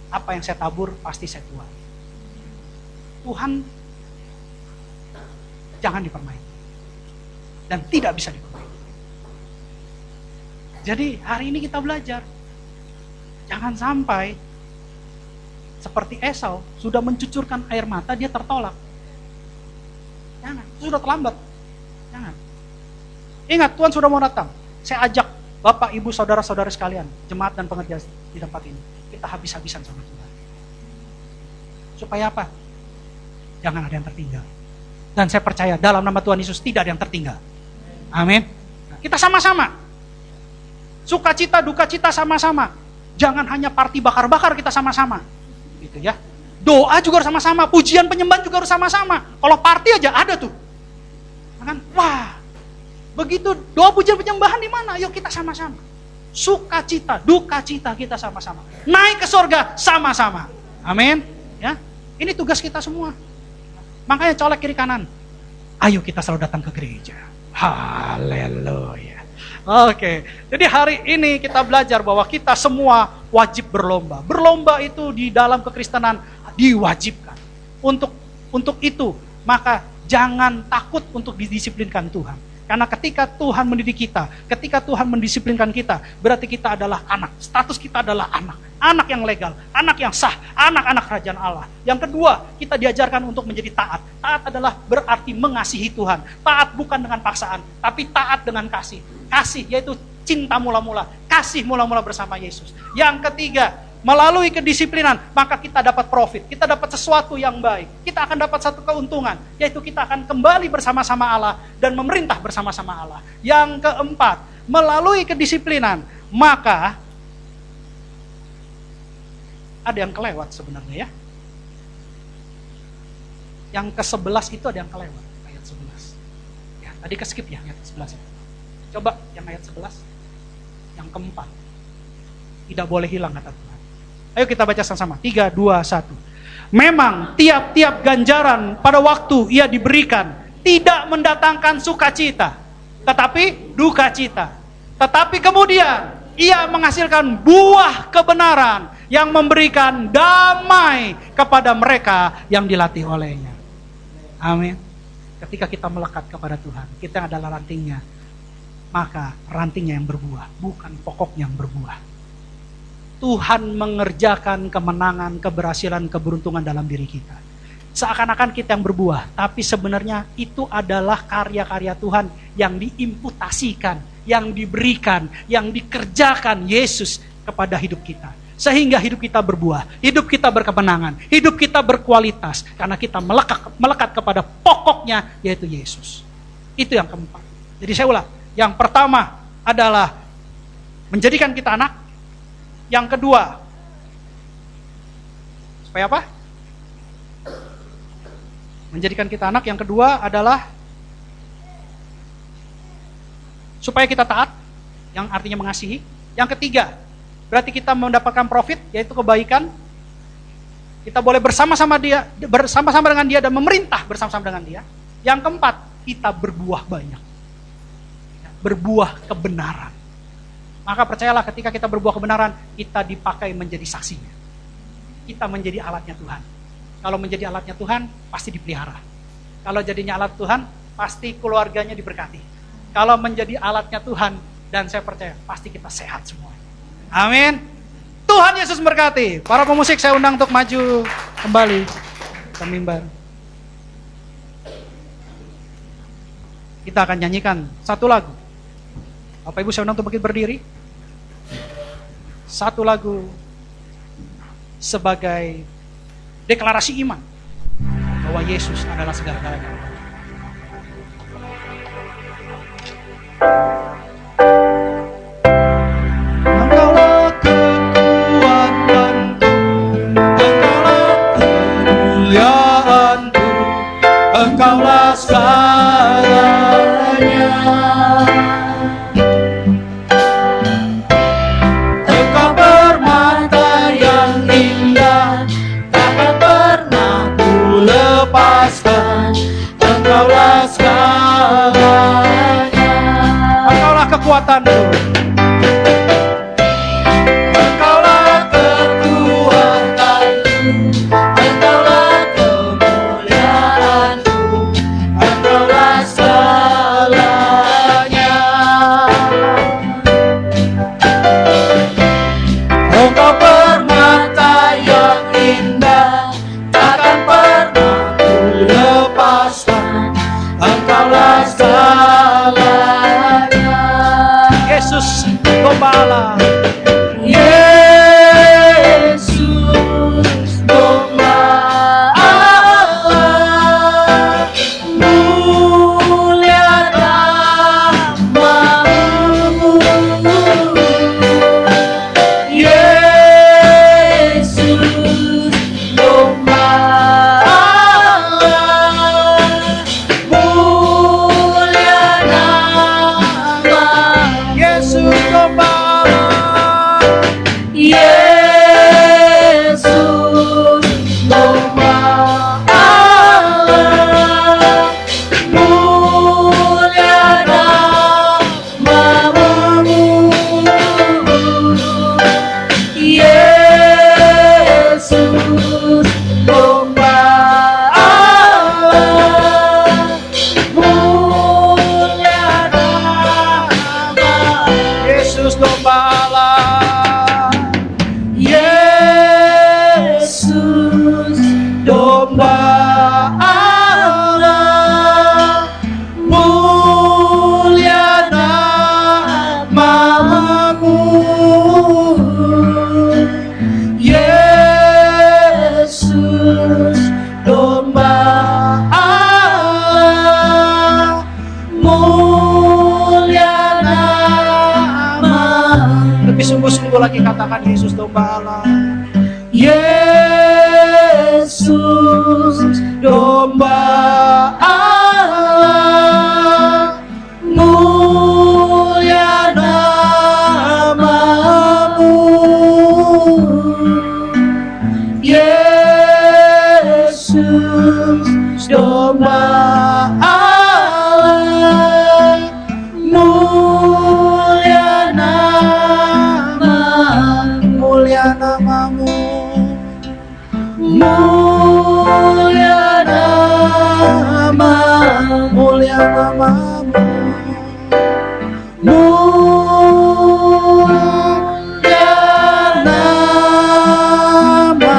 apa yang saya tabur pasti saya tuai. Tuhan jangan dipermainkan. Dan tidak bisa dipermainkan. Jadi hari ini kita belajar. Jangan sampai seperti Esau sudah mencucurkan air mata, dia tertolak. Jangan, itu sudah terlambat. Jangan. Ingat, Tuhan sudah mau datang. Saya ajak Bapak, Ibu, Saudara-saudara sekalian, jemaat dan pengerja di tempat ini. Kita habis-habisan sama Tuhan. Supaya apa? Jangan ada yang tertinggal. Dan saya percaya dalam nama Tuhan Yesus tidak ada yang tertinggal. Amin. Nah, kita sama-sama. Sukacita, dukacita sama-sama. Jangan hanya party bakar-bakar, kita sama-sama. Gitu ya. Doa juga harus sama-sama, pujian penyembahan juga harus sama-sama. Kalau party aja ada tuh. Kan? Wah. Begitu doa pujian penyembahan di mana? Yuk kita sama-sama. Sukacita, dukacita kita sama-sama. Naik ke surga sama-sama. Amin. Ya. Ini tugas kita semua. Makanya colek kiri kanan. Ayo kita selalu datang ke gereja. Haleluya. Oke, jadi hari ini kita belajar bahwa kita semua wajib berlomba. Berlomba itu di dalam kekristenan diwajibkan. Untuk itu, maka jangan takut untuk didisiplinkan Tuhan. Karena ketika Tuhan mendidik kita, ketika Tuhan mendisiplinkan kita, berarti kita adalah anak. Status kita adalah anak. Anak yang legal, anak yang sah, anak-anak kerajaan Allah. Yang kedua, kita diajarkan untuk menjadi taat. Taat adalah berarti mengasihi Tuhan. Taat bukan dengan paksaan, tapi taat dengan kasih. Kasih yaitu cinta mula-mula, kasih mula-mula bersama Yesus. Yang ketiga, melalui kedisiplinan, maka kita dapat profit, kita dapat sesuatu yang baik. Kita akan dapat satu keuntungan, yaitu kita akan kembali bersama-sama Allah dan memerintah bersama-sama Allah. Yang keempat, melalui kedisiplinan, maka ada yang kelewat sebenarnya ya. Yang ke-11 itu ada yang kelewat, ayat 11. Ya, tadi ke-skip ya, ayat 11 itu. Coba yang ayat 11, yang keempat. Tidak boleh hilang kata Tuhan. Ayo kita baca sama-sama. 3, 2, 1. Memang tiap-tiap ganjaran pada waktu ia diberikan tidak mendatangkan sukacita, tetapi duka cita. Tetapi kemudian ia menghasilkan buah kebenaran yang memberikan damai kepada mereka yang dilatih olehnya. Amin. Ketika kita melekat kepada Tuhan, kita adalah rantingnya. Maka rantingnya yang berbuah, bukan pokoknya yang berbuah. Tuhan mengerjakan kemenangan, keberhasilan, keberuntungan dalam diri kita. Seakan-akan kita yang berbuah, tapi sebenarnya itu adalah karya-karya Tuhan yang diimputasikan, yang diberikan, yang dikerjakan Yesus kepada hidup kita. Sehingga hidup kita berbuah, hidup kita berkemenangan, hidup kita berkualitas. Karena kita melekat kepada pokoknya, yaitu Yesus. Itu yang keempat. Jadi saya ulang, yang pertama adalah menjadikan kita anak. Yang kedua, supaya apa? Menjadikan kita anak. Yang kedua adalah supaya kita taat, yang artinya mengasihi. Yang ketiga, berarti kita mendapatkan profit, yaitu kebaikan. Kita boleh bersama-sama dengan dia dan memerintah bersama-sama dengan dia. Yang keempat, kita berbuah banyak. Berbuah kebenaran. Maka percayalah ketika kita berbuah kebenaran, kita dipakai menjadi saksinya. Kita menjadi alatnya Tuhan. Kalau menjadi alatnya Tuhan, pasti dipelihara. Kalau jadinya alat Tuhan, pasti keluarganya diberkati. Kalau menjadi alatnya Tuhan, dan saya percaya, pasti kita sehat semua. Amin. Tuhan Yesus berkati. Para pemusik saya undang untuk maju kembali ke mimbar. Kita akan nyanyikan satu lagu. Bapak Ibu saya undang untuk bangkit berdiri. Satu lagu sebagai deklarasi iman bahwa Yesus adalah segala-galanya. Engkaulah kekuatanku, Engkaulah kemuliaanku, Engkaulah segalanya. Engkau permata yang indah, takkan pernah ku lepaskan. Engkaulah segalanya. Engkaulah kekuatanku. Engkaulah kekuatanku. Engkaulah kemuliaanku. Engkaulah segalanya. Engkau permata yang indah, takkan pernah ku lepaskan. Engkaulah segalanya. Yesus Gembala. Yesus Gembala, mulia namamu. Yesus Gembala, mulia namamu. Yesus Gembala, Yesus Gembala, mulia namamu. Yesus Gembala, mulia namamu. Yesus Gembala, Yesus Gembala, mulia namamu. Yesus Gembala, mulia namamu. Lebih sungguh-sungguh lagi katakan Yesus Gembala. Yesus Gembala, mulia namamu. Yesus Gembala, mulia namamu. Mulia namamu. Mulia namamu. Mulia namamu. Mulia namamu.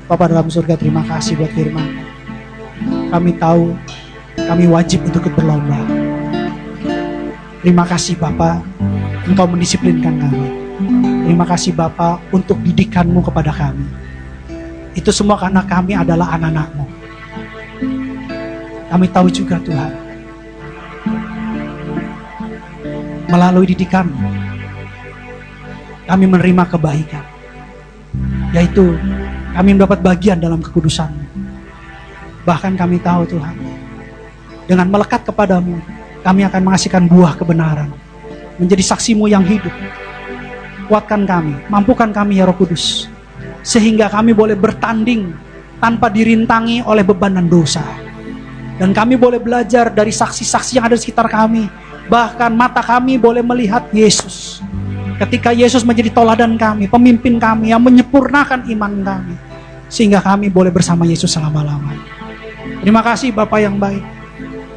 Bapa dalam surga, terima kasih buat firman. Kami tahu kami wajib untuk ikut berlomba. Terima kasih Bapa, Engkau mendisiplinkan kami. Terima kasih Bapa untuk didikan-Mu kepada kami. Itu semua karena kami adalah anak-anak-Mu. Kami tahu juga Tuhan, melalui didikan-Mu kami menerima kebaikan, yaitu kami mendapat bagian dalam kekudusan-Mu. Bahkan kami tahu Tuhan, dengan melekat kepadamu, kami akan menghasilkan buah kebenaran, menjadi saksi-Mu yang hidup. Kuatkan kami, mampukan kami ya Roh Kudus, sehingga kami boleh bertanding tanpa dirintangi oleh beban dan dosa. Dan kami boleh belajar dari saksi-saksi yang ada di sekitar kami. Bahkan mata kami boleh melihat Yesus. Ketika Yesus menjadi teladan kami, pemimpin kami yang menyempurnakan iman kami, sehingga kami boleh bersama Yesus selama-lamanya. Terima kasih Bapa yang baik.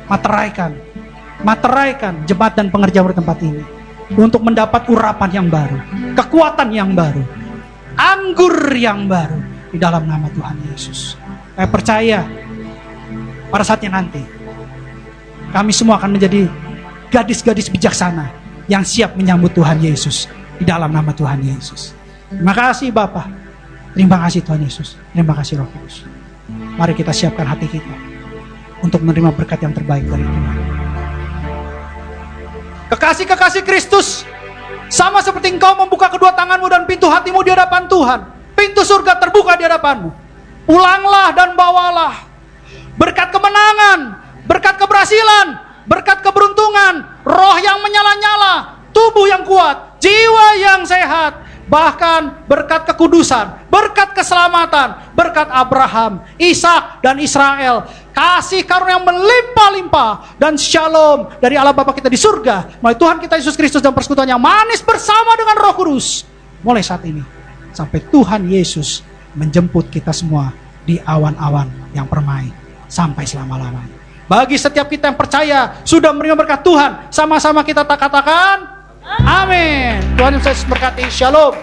Materaikan jemaat dan pengerja di tempat ini untuk mendapat urapan yang baru, kekuatan yang baru, anggur yang baru di dalam nama Tuhan Yesus. Saya percaya pada saatnya nanti kami semua akan menjadi gadis-gadis bijaksana yang siap menyambut Tuhan Yesus di dalam nama Tuhan Yesus. Terima kasih Bapa, terima kasih Tuhan Yesus, terima kasih Roh Kudus. Mari kita siapkan hati kita untuk menerima berkat yang terbaik dari Tuhan. Kekasih-kekasih Kristus, sama seperti engkau membuka kedua tanganmu dan pintu hatimu di hadapan Tuhan, pintu surga terbuka di hadapanmu. Pulanglah dan bawalah berkat kemenangan, berkat keberhasilan, berkat keberuntungan, roh yang menyala-nyala, tubuh yang kuat, jiwa yang sehat, bahkan berkat kekudusan, berkat keselamatan, berkat Abraham, Ishak, dan Israel, kasih karunia yang melimpah-limpah, dan shalom dari Allah Bapa kita di surga, melalui Tuhan kita Yesus Kristus dan persekutuan yang manis bersama dengan Roh Kudus, mulai saat ini, sampai Tuhan Yesus menjemput kita semua di awan-awan yang permai, sampai selama-lamanya. Bagi setiap kita yang percaya, sudah menerima berkat Tuhan, sama-sama kita katakan, amin. Tuhan Yesus berkati, shalom.